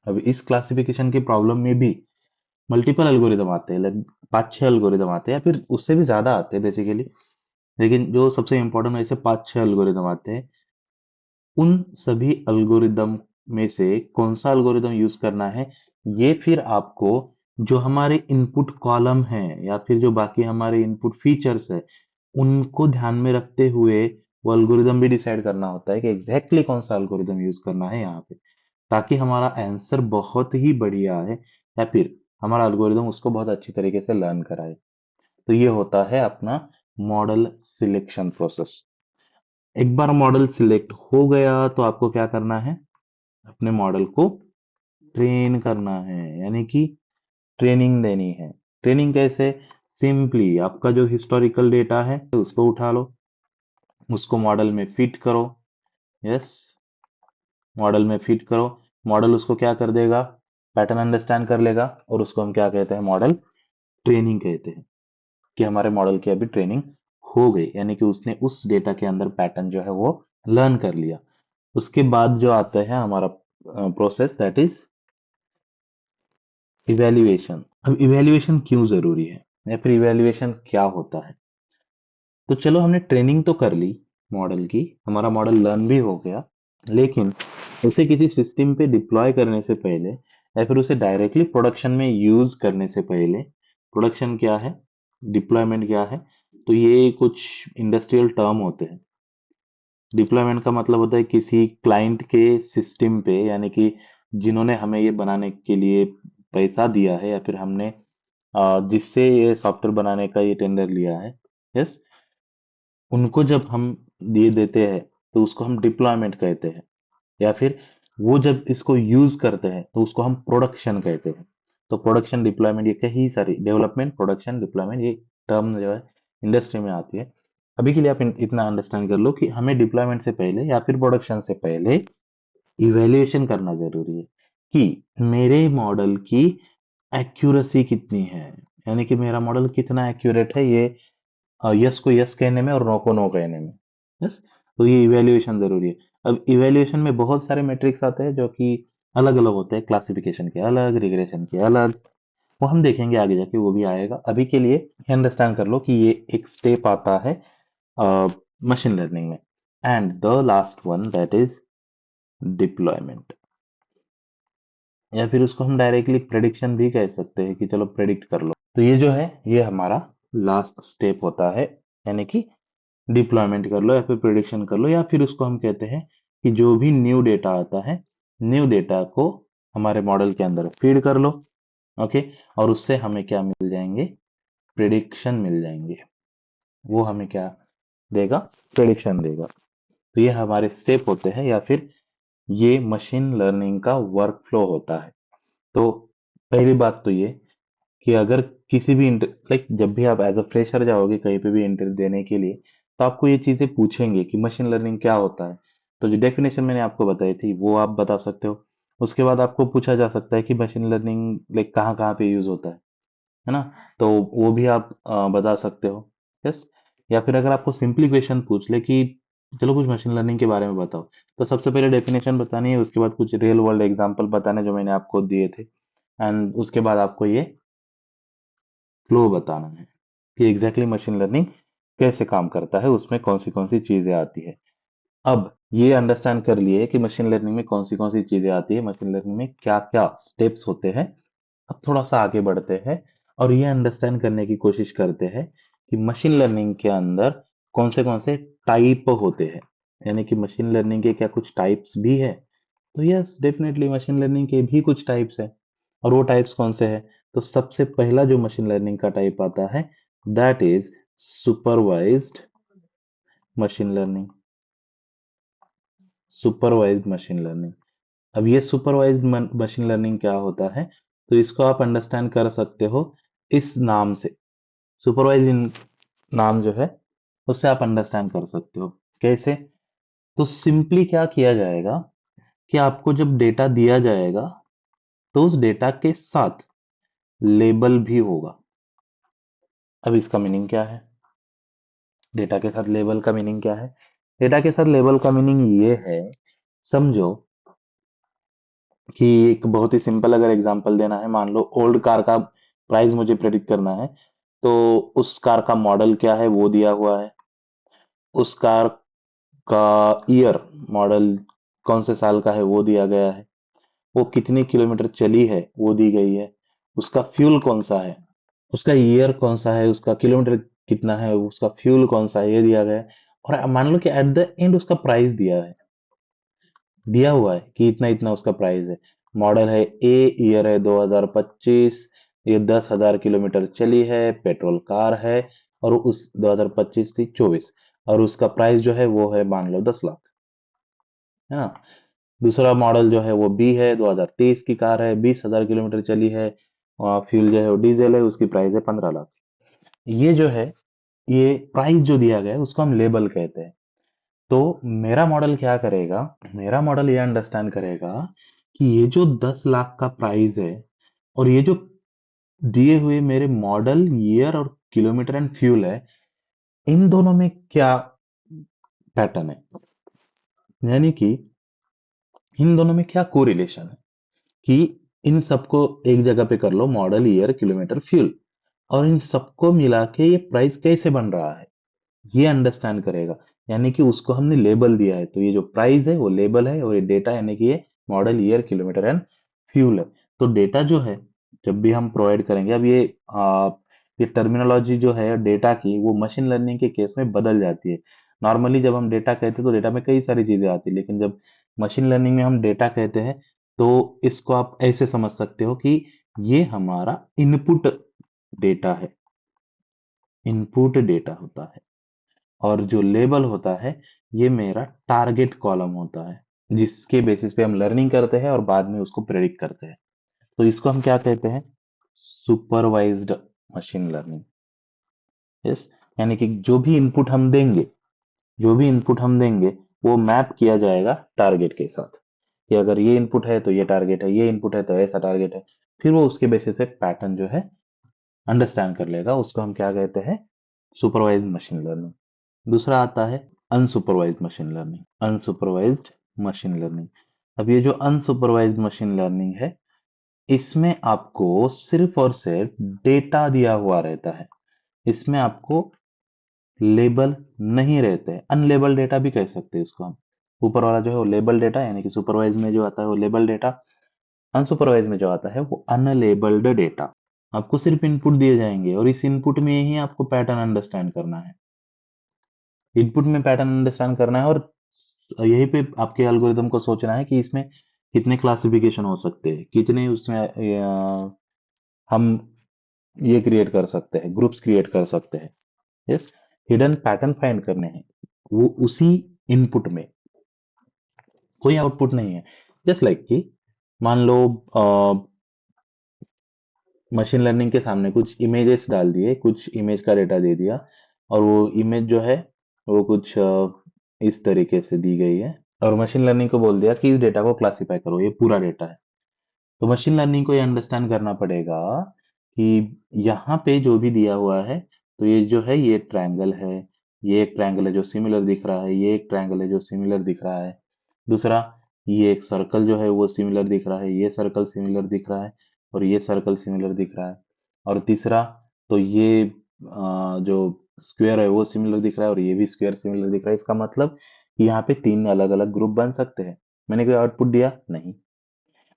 [SPEAKER 1] अब इस क्लासिफिकेशन की प्रॉब्लम में भी मल्टीपल एल्गोरिदम आते हैं, लाइक 5-6 एल्गोरिदम आते हैं या फिर उससे भी ज्यादा आते हैं बेसिकली। लेकिन जो सबसे इंपॉर्टेंट है, ऐसे 5-6 एल्गोरिदम आते हैं। उन सभी एल्गोरिदम में से कौन सा एल्गोरिदम यूज करना है, ये फिर आपको जो हमारे इनपुट कॉलम है या फिर जो बाकी हमारे इनपुट फीचर्स है उनको ध्यान में रखते हुए वो एल्गोरिदम भी डिसाइड करना होता है कि एग्जैक्टली कौन सा एल्गोरिदम यूज करना है यहाँ पे, ताकि हमारा आंसर बहुत ही बढ़िया है, या फिर हमारा एल्गोरिदम उसको बहुत अच्छी तरीके से लर्न कराए। तो ये होता है अपना मॉडल सिलेक्शन प्रोसेस। एक बार मॉडल सिलेक्ट हो गया तो आपको क्या करना है, अपने मॉडल को ट्रेन करना है, यानी कि ट्रेनिंग देनी है। ट्रेनिंग कैसे? सिंपली आपका जो हिस्टोरिकल डेटा है उसको उठा लो, उसको मॉडल में फिट करो। यस, मॉडल में फिट करो। मॉडल उसको क्या कर देगा, पैटर्न अंडरस्टैंड कर लेगा, और उसको हम क्या कहते हैं, मॉडल ट्रेनिंग कहते हैं। कि हमारे मॉडल की अभी ट्रेनिंग हो गई, यानी कि उसने उस डेटा के अंदर पैटर्न जो है वो लर्न कर लिया। उसके बाद जो आता है हमारा प्रोसेस, दैट इज इवेल्युएशन। अब इवेल्युएशन क्यों जरूरी है, या फिर इवेल्युएशन क्या होता है? तो चलो, हमने ट्रेनिंग तो कर ली मॉडल की, हमारा मॉडल लर्न भी हो गया, लेकिन उसे किसी सिस्टम पे डिप्लॉय करने से पहले या फिर उसे डायरेक्टली प्रोडक्शन में यूज करने से पहले, प्रोडक्शन क्या है, डिप्लॉयमेंट क्या है, तो ये कुछ इंडस्ट्रियल टर्म होते हैं। डिप्लॉयमेंट का मतलब होता है किसी क्लाइंट के सिस्टम पे, यानी कि जिन्होंने हमें ये बनाने के लिए पैसा दिया है, या फिर हमने जिससे ये सॉफ्टवेयर बनाने का ये टेंडर लिया है, यस, उनको जब हम दे देते हैं तो उसको हम डिप्लॉयमेंट कहते हैं, या फिर वो जब इसको यूज करते हैं तो उसको हम प्रोडक्शन कहते हैं। तो प्रोडक्शन डिप्लॉयमेंट, ये कई सारी डेवलपमेंट, प्रोडक्शन, डिप्लॉयमेंट, ये टर्म जो है इंडस्ट्री में आती है। अभी के लिए आप इतना अंडरस्टैंड कर लो कि हमें डिप्लॉयमेंट से पहले या फिर प्रोडक्शन से पहले इवैल्यूएशन करना जरूरी है कि मेरे मॉडल की एक्यूरेसी कितनी है, यानी कि मेरा मॉडल कितना एक्यूरेट है ये यस को यस कहने में और नो को नो कहने में। यस, तो ये इवैल्यूएशन जरूरी है। अब इवैल्यूएशन में बहुत सारे मैट्रिक्स आते हैं जो कि अलग अलग होते हैं, क्लासिफिकेशन के अलग, रिग्रेशन के अलग, वो हम देखेंगे आगे जाके, वो भी आएगा। अभी के लिए अंडरस्टैंड कर लो कि ये एक स्टेप आता है मशीन लर्निंग में। And the last one that is deployment, या फिर उसको हम डायरेक्टली प्रेडिक्शन भी कह सकते हैं कि चलो प्रेडिक्ट कर लो। तो ये जो है ये हमारा लास्ट स्टेप होता है, यानी कि डिप्लॉयमेंट कर लो या फिर प्रिडिक्शन कर लो, या फिर उसको हम कहते हैं कि जो भी न्यू डेटा आता है, न्यू डेटा को हमारे मॉडल के अंदर फीड कर लो। ओके, और उससे हमें क्या मिल जाएंगे, प्रिडिक्शन मिल जाएंगे। वो हमें क्या देगा, प्रिडिक्शन देगा। तो ये हमारे स्टेप होते हैं, या फिर ये मशीन लर्निंग का वर्कफ्लो होता है। तो पहली बात तो ये कि अगर किसी भी लाइक जब भी आप एज अ फ्रेशर जाओगे कहीं पे भी इंटरव्यू देने के लिए, तो आपको ये चीजें पूछेंगे कि मशीन लर्निंग क्या होता है। तो जो डेफिनेशन मैंने आपको बताई थी वो आप बता सकते हो। उसके बाद आपको पूछा जा सकता है कि मशीन लर्निंग लाइक कहाँ कहाँ पे यूज होता है ना, तो वो भी आप बता सकते हो। यस, या फिर अगर आपको सिंपली क्वेश्चन पूछ ले कि चलो कुछ मशीन लर्निंग के बारे में बताओ, तो सबसे पहले डेफिनेशन बतानी है, उसके बाद कुछ रियल वर्ल्ड एग्जांपल बताने जो मैंने आपको दिए थे, एंड उसके बाद आपको ये फ्लो बताना है कि एग्जैक्टली मशीन लर्निंग कैसे काम करता है, उसमें कौन सी चीजें आती है। अब ये अंडरस्टैंड कर लिए कि मशीन लर्निंग में कौन सी चीजें आती है, मशीन लर्निंग में क्या क्या स्टेप्स होते हैं। अब थोड़ा सा आगे बढ़ते हैं और ये अंडरस्टैंड करने की कोशिश करते हैं कि मशीन लर्निंग के अंदर कौन से टाइप होते हैं, यानी कि मशीन लर्निंग के क्या कुछ टाइप्स भी है। तो यस, डेफिनेटली मशीन लर्निंग के भी कुछ टाइप्स हैं। और वो टाइप्स कौन से हैं, तो सबसे पहला जो मशीन लर्निंग का टाइप आता है that is supervised machine learning. Supervised machine learning. अब ये सुपरवाइज्ड मशीन लर्निंग क्या होता है, तो इसको आप अंडरस्टैंड कर सकते हो इस नाम से। सुपरवाइज्ड नाम जो है उससे आप अंडरस्टैंड कर सकते हो कैसे। तो सिंपली क्या किया जाएगा कि आपको जब डेटा दिया जाएगा तो उस डेटा के साथ लेबल भी होगा। अब इसका मीनिंग क्या है, डेटा के साथ लेबल का मीनिंग क्या है? डेटा के साथ लेबल का मीनिंग ये है, समझो कि एक बहुत ही सिंपल अगर एग्जांपल देना है, मान लो ओल्ड कार का प्राइस मुझे प्रेडिक्ट करना है, तो उस कार का मॉडल क्या है वो दिया हुआ है, उस कार का ईयर, मॉडल कौन से साल का है वो दिया गया है, वो कितनी किलोमीटर चली है वो दी गई है, उसका फ्यूल कौन सा है, उसका ईयर कौन सा है, उसका किलोमीटर कितना है, उसका फ्यूल कौन सा है, ये दिया गया है। और मान लो कि एट द एंड उसका प्राइस दिया हुआ है कि इतना इतना उसका प्राइस है। मॉडल है ए, ईयर है 2025, ये 10,000 किलोमीटर चली है, पेट्रोल कार है, और उस 2025 थी 24, और उसका प्राइस जो है वो है मान लो 10 लाख, है ना। दूसरा मॉडल जो है वो बी है, 2023 की कार है, 20,000 किलोमीटर चली है, और फ्यूल जो है वो डीजल है, उसकी प्राइस है 15 लाख। ये जो है, ये प्राइस जो दिया गया है उसको हम लेबल कहते हैं। तो मेरा मॉडल क्या करेगा, मेरा मॉडल ये अंडरस्टैंड करेगा कि ये जो 10 लाख का प्राइस है और ये जो दिए हुए मेरे मॉडल ईयर और किलोमीटर एंड फ्यूल है, इन दोनों में क्या पैटर्न है, यानी कि इन दोनों में क्या कोरिलेशन है, कि इन सबको एक जगह पे कर लो, मॉडल ईयर किलोमीटर फ्यूल, और इन सबको मिला के ये प्राइस कैसे बन रहा है, ये अंडरस्टैंड करेगा। यानी कि उसको हमने लेबल दिया है, तो ये जो प्राइस है वो लेबल है, और ये डेटा यानी कि ये model year kilometre and fuel है। तो डेटा जो है जब भी हम प्रोवाइड करेंगे, अब ये टर्मिनोलॉजी जो है डेटा की, वो मशीन लर्निंग के केस में बदल जाती है। नॉर्मली जब हम डेटा कहते हैं तो डेटा में कई सारी चीजें आती है, लेकिन जब मशीन लर्निंग में हम डेटा कहते हैं तो इसको आप ऐसे समझ सकते हो कि ये हमारा इनपुट डेटा है, इनपुट डेटा होता है, और जो लेबल होता है ये मेरा टारगेट कॉलम होता है, जिसके बेसिस पे हम लर्निंग करते हैं और बाद में उसको प्रेडिक्ट करते हैं। तो इसको हम क्या कहते हैं? Supervised machine learning. यस, यानी कि जो भी इनपुट हम देंगे वो मैप किया जाएगा टारगेट के साथ, कि अगर ये इनपुट है तो ये टारगेट है, ये इनपुट है तो ऐसा टारगेट है। फिर वो उसके बेसिस पे पैटर्न जो है अंडरस्टैंड कर लेगा, उसको हम क्या कहते हैं? Supervised machine learning. दूसरा आता है unsupervised machine learning. Unsupervised machine learning, अब ये जो अनसुपरवाइज्ड मशीन लर्निंग है, इसमें आपको सिर्फ और सिर्फ डेटा दिया हुआ रहता है। इसमें आपको लेबल नहीं रहते, अनलेबल डेटा भी कह सकते हैं इसको हम। ऊपर वाला जो है वो लेबल डेटा, यानी कि सुपरवाइज में जो आता है वो लेबल डेटा, अनसुपरवाइज में जो आता है वो अनलेबल्ड डेटा। आपको सिर्फ इनपुट दिए जाएंगे और इस इनपुट में ही आपको पैटर्न अंडरस्टैंड करना है। इनपुट में पैटर्न अंडरस्टैंड करना है, और यहीं पे आपके एल्गोरिदम को सोचना है कि इसमें कितने क्लासिफिकेशन हो सकते हैं, कितने उसमें हम ये क्रिएट कर सकते हैं, ग्रुप्स क्रिएट कर सकते हैं। यस, हिडन पैटर्न फाइंड करने हैं वो उसी इनपुट में, कोई आउटपुट नहीं है। जस्ट लाइक कि मान लो मशीन लर्निंग के सामने कुछ इमेजेस डाल दिए, कुछ इमेज का डेटा दे दिया, और वो इमेज जो है वो कुछ इस तरीके से दी गई है, और मशीन लर्निंग को बोल दिया कि इस डेटा को क्लासिफाई करो, ये पूरा डेटा है। तो मशीन लर्निंग को ये अंडरस्टैंड करना पड़ेगा कि यहाँ पे जो भी दिया हुआ है, तो ये जो है ये ट्रायंगल है, ये एक ट्रायंगल है जो सिमिलर दिख रहा है, ये एक ट्रायंगल है जो सिमिलर दिख रहा है। दूसरा, ये एक सर्कल जो है वो सिमिलर दिख रहा है, ये सर्कल सिमिलर दिख रहा है, और ये सर्कल सिमिलर दिख रहा है। और तीसरा, तो ये जो स्क्वायर है वो सिमिलर दिख रहा है, और ये भी स्क्वायर सिमिलर दिख रहा है। इसका मतलब कि यहाँ पे तीन अलग अलग ग्रुप बन सकते हैं। मैंने कोई आउटपुट दिया नहीं,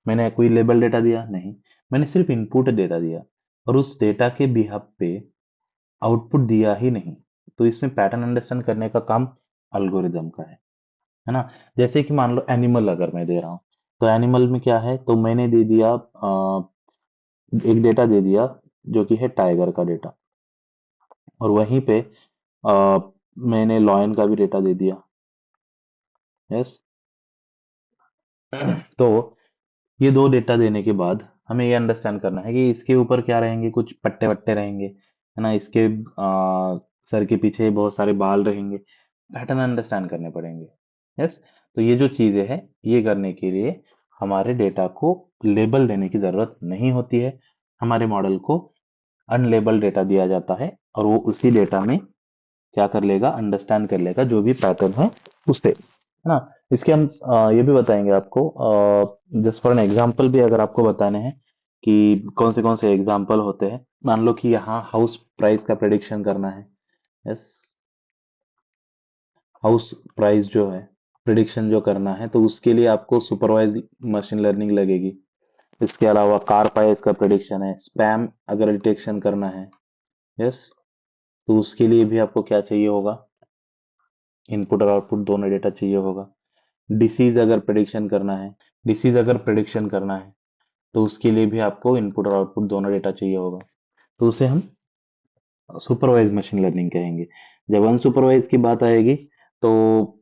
[SPEAKER 1] मैंने कोई लेबल डेटा दिया नहीं, मैंने सिर्फ इनपुट डेटा दिया, और उस डेटा के बिहाफ पे आउटपुट दिया ही नहीं। तो इसमें पैटर्न अंडरस्टैंड करने का काम अल्गोरिदम का है ना? जैसे कि मान लो एनिमल अगर मैं दे रहा हूँ, तो एनिमल में क्या है, तो मैंने दे दिया एक डेटा दे दिया जो कि है टाइगर का डेटा, और वहीं पे अ, मैंने लॉयन का भी डेटा दे दिया। यस। तो ये दो डेटा देने के बाद हमें ये अंडरस्टैंड करना है कि इसके ऊपर क्या रहेंगे, कुछ पट्टे वट्टे रहेंगे, है ना? इसके सर के पीछे बहुत सारे बाल रहेंगे, पैटर्न अंडरस्टैंड करने पड़ेंगे। यस। तो ये जो चीजें हैं, ये करने के लिए हमारे डेटा को लेबल देने की जरूरत नहीं होती है। हमारे मॉडल को अनलेबल डेटा दिया जाता है, और वो उसी डेटा में क्या कर लेगा, अंडरस्टैंड कर लेगा जो भी पैटर्न है उससे, है ना? इसके हम ये भी बताएंगे आपको, जस्ट फॉर एन एग्जांपल भी अगर आपको बताने हैं कि कौन से एग्जांपल होते हैं। मान लो कि यहाँ हाउस प्राइस का प्रेडिक्शन करना है। यस, हाउस प्राइस जो है प्रिडिक्शन जो करना है, तो उसके लिए आपको सुपरवाइज मशीन लर्निंग लगेगी। इसके अलावा कार प्राइस का प्रिडिक्शन है, स्पैम अगर डिटेक्शन करना है, यस, तो उसके लिए भी आपको क्या चाहिए होगा, इनपुट और आउटपुट दोनों डेटा चाहिए होगा। डिसीज अगर प्रिडिक्शन करना है, तो उसके लिए भी आपको इनपुट और आउटपुट दोनों डेटा चाहिए होगा। तो उसे हम सुपरवाइज मशीन लर्निंग कहेंगे। जब अनसुपरवाइज की बात आएगी, तो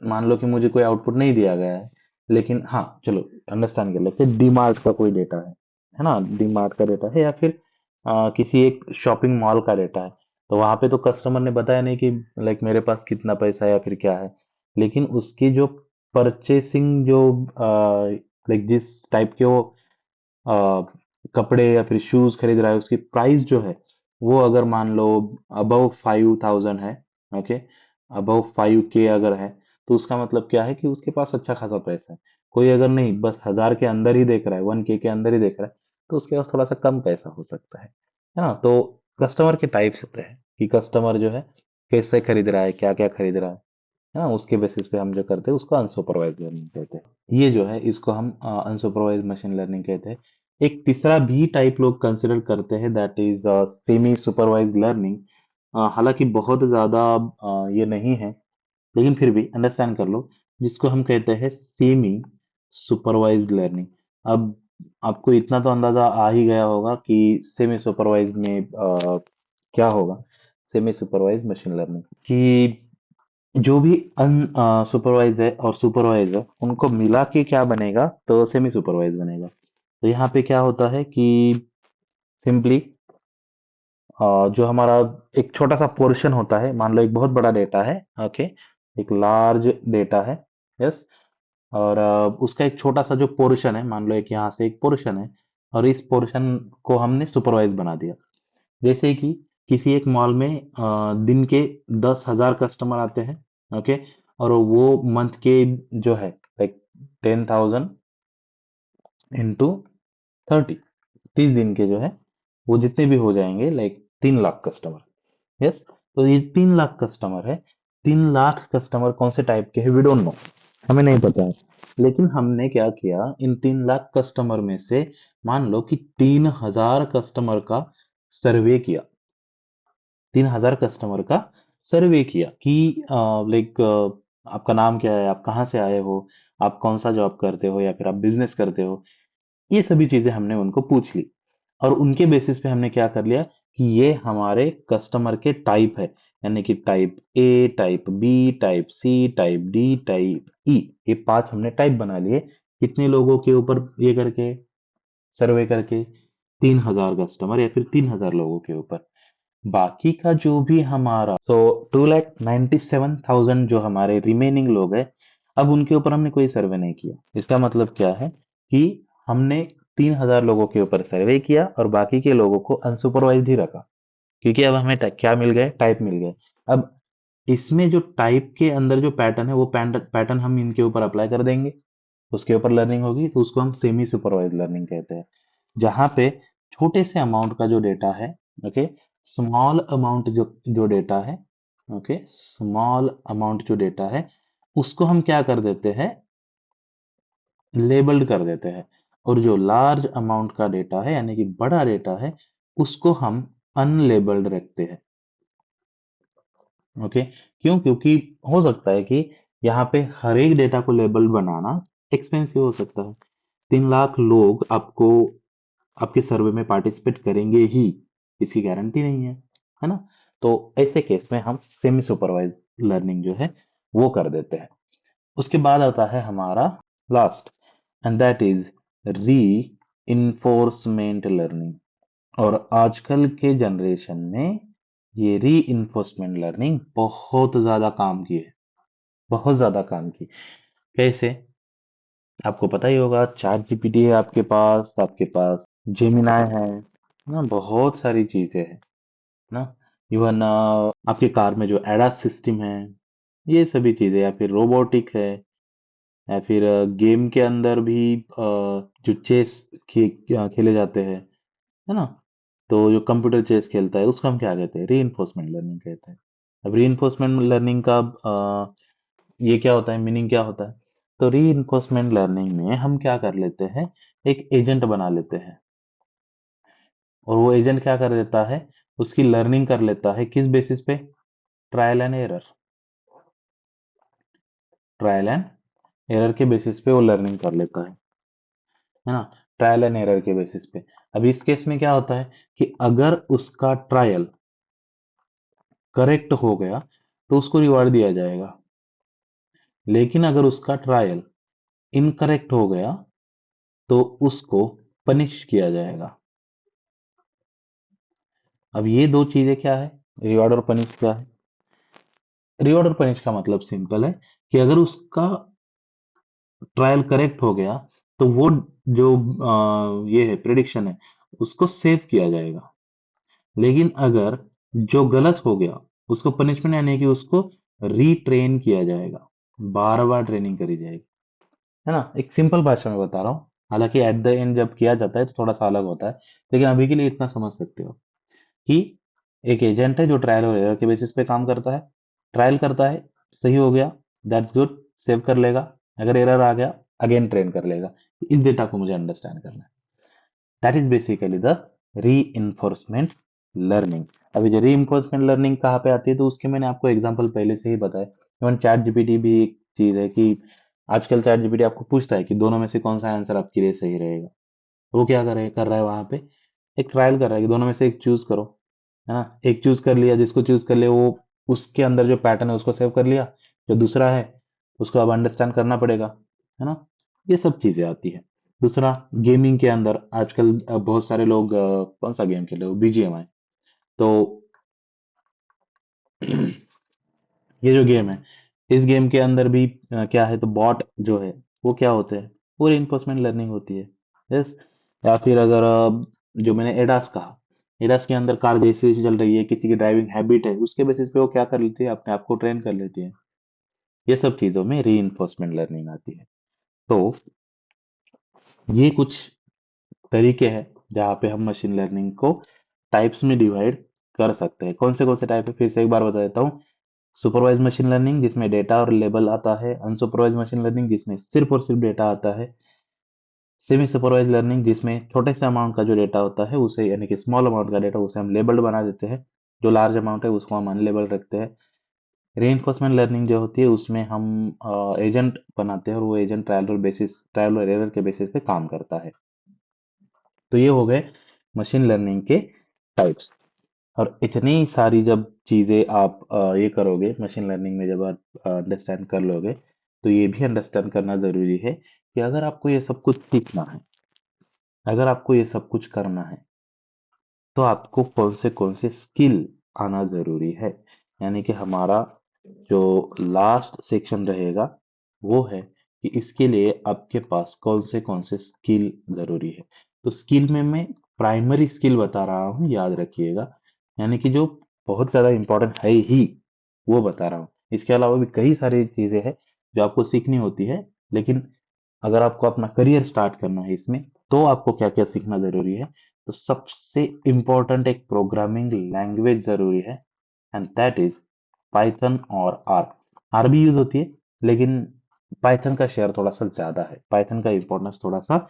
[SPEAKER 1] मान लो कि मुझे कोई आउटपुट नहीं दिया गया है, लेकिन हाँ चलो अंडरस्टैंड कर लेते हैं, डीमार्ट का कोई डेटा है ना? डीमार्ट का डेटा है, या फिर किसी एक शॉपिंग मॉल का डेटा है। तो वहां पे तो कस्टमर ने बताया नहीं कि लाइक मेरे पास कितना पैसा है या फिर क्या है, लेकिन उसकी जो परचेसिंग जो लाइक जिस टाइप के वो अ, कपड़े या फिर शूज खरीद रहा है, उसकी प्राइस जो है वो अगर मान लो अबव 5000 है, ओके, अबव 5K अगर है, तो उसका मतलब क्या है कि उसके पास अच्छा खासा पैसा है। कोई अगर नहीं, बस 1000 के अंदर ही देख रहा है, 1K के अंदर ही देख रहा है, तो उसके पास थोड़ा सा कम पैसा हो सकता है ना? तो कस्टमर के टाइप्स होते हैं कि कस्टमर जो है कैसे खरीद रहा है, क्या क्या खरीद रहा है ना? उसके बेसिस पे हम जो करते हैं उसको अनसुपरवाइज लर्निंग कहते हैं। ये जो है इसको हम अनसुपरवाइज मशीन लर्निंग कहते हैं। एक तीसरा भी टाइप लोग कंसिडर करते हैं, that is semi supervise learning. हालांकि बहुत ज्यादा ये नहीं है, लेकिन फिर भी अंडरस्टैंड कर लो, जिसको हम कहते हैं सेमी सुपरवाइज्ड लर्निंग। अब आपको इतना तो अंदाजा आ ही गया होगा कि सेमी सुपरवाइज में क्या होगा। सेमी सुपरवाइज मशीन लर्निंग कि जो भी अनसुपरवाइज है और सुपरवाइज है उनको मिला के क्या बनेगा, तो सेमी सुपरवाइज बनेगा। तो यहाँ पे क्या होता है कि सिंपली जो हमारा एक छोटा सा पोर्शन होता है, मान लो एक बहुत बड़ा डेटा है, ओके, एक लार्ज डेटा है, यस, और उसका एक छोटा सा जो पोर्शन है, मान लो एक यहाँ से एक पोर्शन है, और इस पोर्शन को हमने सुपरवाइज बना दिया। जैसे कि किसी एक मॉल में दिन के 10,000 कस्टमर आते हैं, ओके, और वो मंथ के जो है लाइक 10,000 इंटू 30, 30 दिन के जो है वो जितने भी हो जाएंगे लाइक 3 लाख कस्टमर, यस। तो ये 3 लाख कस्टमर है। 3 लाख कस्टमर कौन से टाइप के हैं वी डोंट नो, हमें नहीं पता है। लेकिन हमने क्या किया, इन 3 लाख कस्टमर में से मान लो कि 3,000 कस्टमर का सर्वे किया। 3,000 कस्टमर का सर्वे किया कि लाइक आपका नाम क्या है, आप कहाँ से आए हो, आप कौन सा जॉब करते हो, या फिर आप बिजनेस करते हो। ये सभी चीजें हमने उनको पूछ ली, और उनके बेसिस पे हमने क्या कर लिया कि ये हमारे कस्टमर के टाइप है, यानी कि type A, type B, type C, type D, type E, ये 5 हमने टाइप बना लिए। कितने लोगों के ऊपर ये करके, सर्वे करके, 3,000 कस्टमर या फिर 3,000 लोगों के ऊपर। बाकी का जो भी हमारा 2,97,000 जो हमारे रिमेनिंग लोग हैं, अब उनके ऊपर हमने कोई सर्वे नहीं किया। इसका मतलब क्या है कि हमने 3,000 लोगों के ऊपर सर्वे किया और बाकी के लोगों को अनसुपरवाइज्ड ही रखा, क्योंकि अब हमें क्या मिल गए, टाइप मिल गए। अब इसमें जो टाइप के अंदर जो पैटर्न है वो पैटर्न हम इनके ऊपर अप्लाई कर देंगे, उसके ऊपर लर्निंग होगी, तो उसको हम सेमी सुपरवाइज लर्निंग कहते हैं। जहां पे छोटे से अमाउंट का जो डेटा है, ओके, स्मॉल अमाउंट जो जो डेटा है, ओके, स्मॉल अमाउंट जो डेटा है उसको हम क्या कर देते हैं, लेबल्ड कर देते हैं। और जो लार्ज अमाउंट का डेटा है यानी कि बड़ा डेटा है उसको हम अनलेबल्ड रखते हैं, ओके। क्यों? क्योंकि हो सकता है कि यहाँ पे हर एक डेटा को लेबल बनाना एक्सपेंसिव हो सकता है। 3 लाख लोग आपको आपके सर्वे में पार्टिसिपेट करेंगे ही, इसकी गारंटी नहीं है ना। तो ऐसे केस में हम सेमी सुपरवाइज लर्निंग जो है वो कर देते हैं। उसके बाद आता है हमारा लास्ट, एंड दैट इज री इन्फोर्समेंट लर्निंग। और आजकल के जनरेशन में ये री इन्फोर्समेंट लर्निंग बहुत ज्यादा काम की है, बहुत ज्यादा काम की। कैसे? आपको पता ही होगा, चैट जीपीटी है आपके पास जेमिनाई है ना, बहुत सारी चीजें हैं ना। इवन आपके कार में जो एडास सिस्टम है, ये सभी चीजें, या फिर रोबोटिक है, या फिर गेम के अंदर भी जो चेस खेले जाते हैं, है ना। तो जो कंप्यूटर चेस खेलता है उसको हम क्या कहते हैं, री लर्निंग कहते हैं। अब री लर्निंग का ये क्या होता है, मीनिंग क्या होता है? तो री लर्निंग में हम क्या कर लेते हैं, एक एजेंट बना लेते हैं, और वो एजेंट क्या कर देता है, उसकी लर्निंग कर लेता है किस बेसिस पे, trial and error, trial and error के बेसिस पे वो लर्निंग कर लेता है ना, ट्रायल एंड एरर के बेसिस पे। अब इस केस में क्या होता है कि अगर उसका ट्रायल करेक्ट हो गया तो उसको रिवॉर्ड दिया जाएगा, लेकिन अगर उसका ट्रायल इनकरेक्ट हो गया तो उसको पनिश किया जाएगा। अब ये दो चीजें क्या है, रिवॉर्ड और पनिश क्या है? रिवॉर्ड और पनिश का मतलब सिंपल है कि अगर उसका ट्रायल करेक्ट हो गया तो वो जो ये है प्रिडिक्शन है उसको सेव किया जाएगा। लेकिन अगर जो गलत हो गया उसको पनिशमेंट यानी कि उसको रीट्रेन किया जाएगा, बार बार ट्रेनिंग करी जाएगी, है ना। एक सिंपल भाषा में बता रहा हूँ, हालांकि एट द एंड जब किया जाता है तो थोड़ा सा अलग होता है, लेकिन अभी के लिए इतना समझ सकते हो कि एक एजेंट है जो ट्रायल और एरर के बेसिस पे काम करता है। ट्रायल करता है, सही हो गया, दैट्स गुड, सेव कर लेगा। अगर एरर आ गया, अगेन ट्रेन कर लेगा। इस डेटा को मुझे अंडरस्टैंड करना है। दैट इज बेसिकली द री इन्फोर्समेंट लर्निंग। अभी जो री इन्फोर्समेंट लर्निंग कहाँ पे आती है, तो उसके मैंने आपको एग्जांपल पहले से ही बताया। इवन चैट जीपीटी भी एक चीज है कि आजकल चैट जीपीटी आपको पूछता है कि दोनों में से कौन सा आंसर आपके लिए सही रहेगा, वो क्या कर रहा है वहां पे, एक ट्रायल कर रहा है कि दोनों में से एक चूज करो, है ना। एक चूज कर लिया, जिसको चूज कर लिया वो उसके अंदर जो पैटर्न है उसको सेव कर लिया, जो दूसरा है उसको अब अंडरस्टैंड करना पड़ेगा, है ना। ये सब चीजें आती है। दूसरा, गेमिंग के अंदर आजकल बहुत सारे लोग कौन सा गेम खेले, वो बीजीएमआई। तो ये जो गेम है, इस गेम के अंदर भी क्या है, तो बॉट जो है वो क्या होते हैं, वो रिइंफोर्समेंट लर्निंग होती है। यस। या फिर अगर जो मैंने एडास कहा, एडास के अंदर कार जैसे जैसे चल रही है, किसी की ड्राइविंग हैबिट है, उसके बेसिस पे वो क्या कर लेती है, अपने आप को ट्रेन कर लेती है। ये सब चीजों में रीइंफोर्समेंट लर्निंग आती है। तो ये कुछ तरीके हैं जहाँ पे हम मशीन लर्निंग को टाइप्स में डिवाइड कर सकते हैं। कौन से टाइप है, फिर से एक बार बता देता हूँ। सुपरवाइज मशीन लर्निंग जिसमें डेटा और लेबल आता है, अनसुपरवाइज मशीन लर्निंग जिसमें सिर्फ और सिर्फ डेटा आता है, सेमी सुपरवाइज लर्निंग जिसमें छोटे से अमाउंट का जो डेटा होता है उसे, यानी कि स्मॉल अमाउंट का डेटा, उसे हम लेबल्ड बना देते हैं। जो लार्ज अमाउंट है उसको हम अनलेबल्ड रखते हैं। रेइंफोर्समेंट लर्निंग जो होती है उसमें हम एजेंट बनाते हैं, और वो एजेंट ट्रायल और एरर के बेसिस पे काम करता है। तो ये हो गए मशीन लर्निंग के टाइप्स। और इतनी सारी जब चीजें आप ये करोगे मशीन लर्निंग में, जब आप अंडरस्टैंड कर लोगे, तो ये भी अंडरस्टैंड करना जरूरी है कि अगर आपको ये सब कुछ सीखना है, अगर आपको ये सब कुछ करना है, तो आपको कौन से स्किल आना जरूरी है। यानी कि हमारा जो लास्ट सेक्शन रहेगा वो है कि इसके लिए आपके पास कौन से स्किल जरूरी है। तो स्किल में मैं प्राइमरी स्किल बता रहा हूँ, याद रखिएगा। यानी कि जो बहुत ज्यादा इंपॉर्टेंट है ही, वो बता रहा हूँ। इसके अलावा भी कई सारी चीजें हैं जो आपको सीखनी होती है, लेकिन अगर आपको अपना करियर स्टार्ट करना है इसमें, तो आपको क्या क्या सीखना जरूरी है। तो सबसे इंपॉर्टेंट एक प्रोग्रामिंग लैंग्वेज जरूरी है, एंड दैट इज पाइथन और आर। आर भी यूज होती है, लेकिन पाइथन का शेयर थोड़ा सा ज्यादा है, पाइथन का इंपॉर्टेंस थोड़ा सा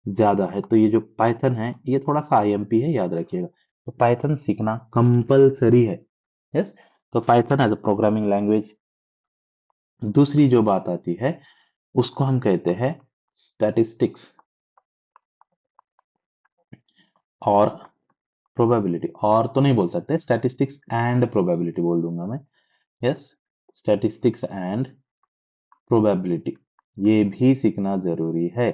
[SPEAKER 1] ज्यादा है। तो ये जो पाइथन है ये थोड़ा सा आईएमपी है, याद रखिएगा। तो पाइथन सीखना कंपलसरी है। यस। तो Python as a programming language. दूसरी जो बात आती है उसको हम कहते हैं स्टैटिस्टिक्स और प्रोबेबिलिटी। और तो नहीं बोल सकते, स्टैटिस्टिक्स एंड प्रोबेबिलिटी बोल दूंगा मैं। यस। स्टैटिस्टिक्स एंड प्रोबेबिलिटी, ये भी सीखना जरूरी है।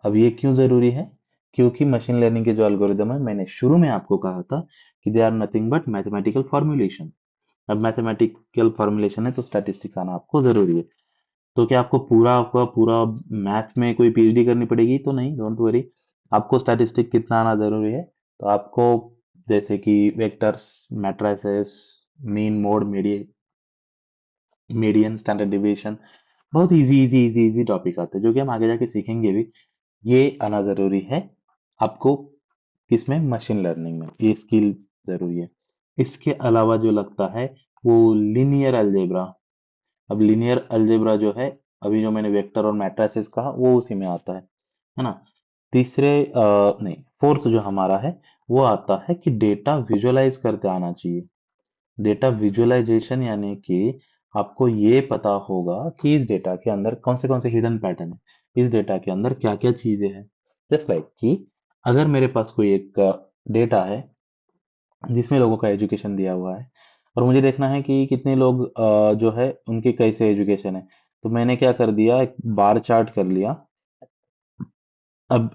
[SPEAKER 1] अब ये क्यों जरूरी है, क्योंकि मशीन लर्निंग के जो एल्गोरिदम है, मैंने शुरू में आपको कहा था कि they are nothing but mathematical formulation. अब मैथमेटिकल फॉर्मुलेशन है तो स्टैटिस्टिक्स आना आपको जरूरी है। तो क्या आपको पूरा आपका पूरा मैथ में कोई पीएचडी करनी पड़ेगी, तो नहीं, डोंट वरी। आपको स्टैटिस्टिक कितना आना जरूरी है, तो आपको जैसे कि vectors, matrices, mean, mode, median, standard deviation, बहुत easy easy easy easy topic आते हैं जो कि हम आगे जाके सीखेंगे भी। ये आना जरूरी है आपको, किसमें, मशीन लर्निंग में, ये स्किल जरूरी है। इसके अलावा जो लगता है वो लिनियर अलजेब्रा। अब लिनियर अलजेब्रा जो है, अभी जो मैंने वेक्टर और मैट्रिसेस कहा वो उसी में आता है ना। तीसरे नहीं, फोर्थ जो हमारा है वो आता है कि डेटा विजुअलाइज करते आना चाहिए। डेटा विजुअलाइजेशन यानी कि आपको ये पता होगा कि इस डेटा के अंदर कौन से हिडन पैटर्न है, इस डेटा के अंदर क्या क्या चीजें हैं। जस्ट लाइक कि अगर मेरे पास कोई एक डेटा है जिसमें लोगों का एजुकेशन दिया हुआ है, और मुझे देखना है कि कितने लोग जो है उनके कैसे एजुकेशन है, तो मैंने क्या कर दिया, एक बार चार्ट कर लिया। अब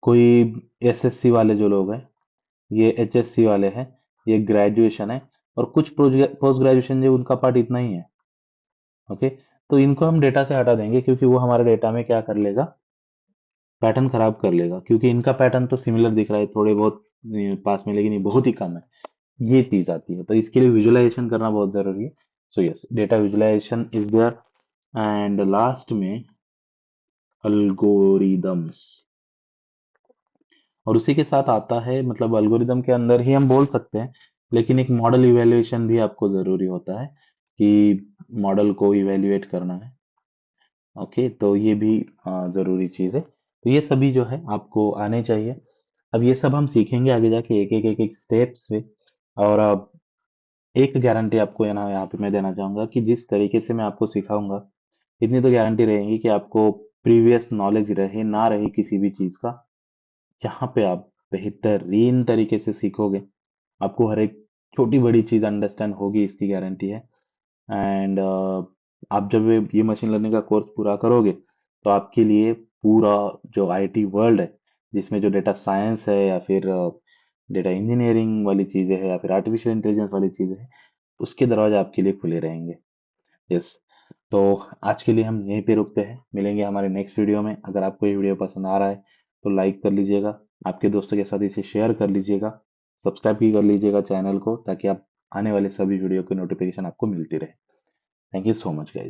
[SPEAKER 1] कोई एसएससी वाले जो लोग हैं, ये एचएससी वाले हैं, ये ग्रेजुएशन है, और कुछ पोस्ट ग्रेजुएशन जो उनका पार्ट इतना ही है। ओके। तो इनको हम डेटा से हटा देंगे, क्योंकि वो हमारे डेटा में क्या कर लेगा, पैटर्न खराब कर लेगा। क्योंकि इनका पैटर्न तो सिमिलर दिख रहा है थोड़े बहुत पास में, लेकिन ये बहुत ही कम है। ये चीज आती है, तो इसके लिए विजुअलाइजेशन करना बहुत जरूरी है। So yes, data visualization is there. And last में अल्गोरिदम्स, और उसी के साथ आता है, मतलब अल्गोरिदम के अंदर ही हम बोल सकते हैं, लेकिन एक मॉडल इवेल्युएशन भी आपको जरूरी होता है कि मॉडल को इवेल्युएट करना है। ओके, तो ये भी जरूरी चीज है। तो ये सभी जो है आपको आने चाहिए। अब ये सब हम सीखेंगे आगे जाके, एक स्टेप्स पे। और अब एक गारंटी आपको यहाँ पे मैं देना चाहूंगा कि जिस तरीके से मैं आपको सिखाऊंगा, इतनी तो गारंटी रहेगी कि आपको प्रीवियस नॉलेज रहे ना रहे किसी भी चीज का, यहाँ पे आप बेहतरीन तरीके से सीखोगे। आपको हर एक छोटी बड़ी चीज़ अंडरस्टैंड होगी, इसकी गारंटी है। एंड आप जब ये मशीन लर्निंग का कोर्स पूरा करोगे तो आपके लिए पूरा जो आईटी वर्ल्ड है, जिसमें जो डेटा साइंस है या फिर डेटा इंजीनियरिंग वाली चीज़ें हैं या फिर आर्टिफिशियल इंटेलिजेंस वाली चीज़ें हैं, उसके दरवाजे आपके लिए खुले रहेंगे। यस। तो आज के लिए हम यहीं पे रुकते हैं, मिलेंगे हमारे नेक्स्ट वीडियो में। अगर आपको ये वीडियो पसंद आ रहा है तो लाइक कर लीजिएगा, आपके दोस्तों के साथ इसे शेयर कर लीजिएगा, सब्सक्राइब भी कर लीजिएगा चैनल को, ताकि आप आने वाले सभी वीडियो की नोटिफिकेशन आपको मिलती रहे। Thank you so much guys.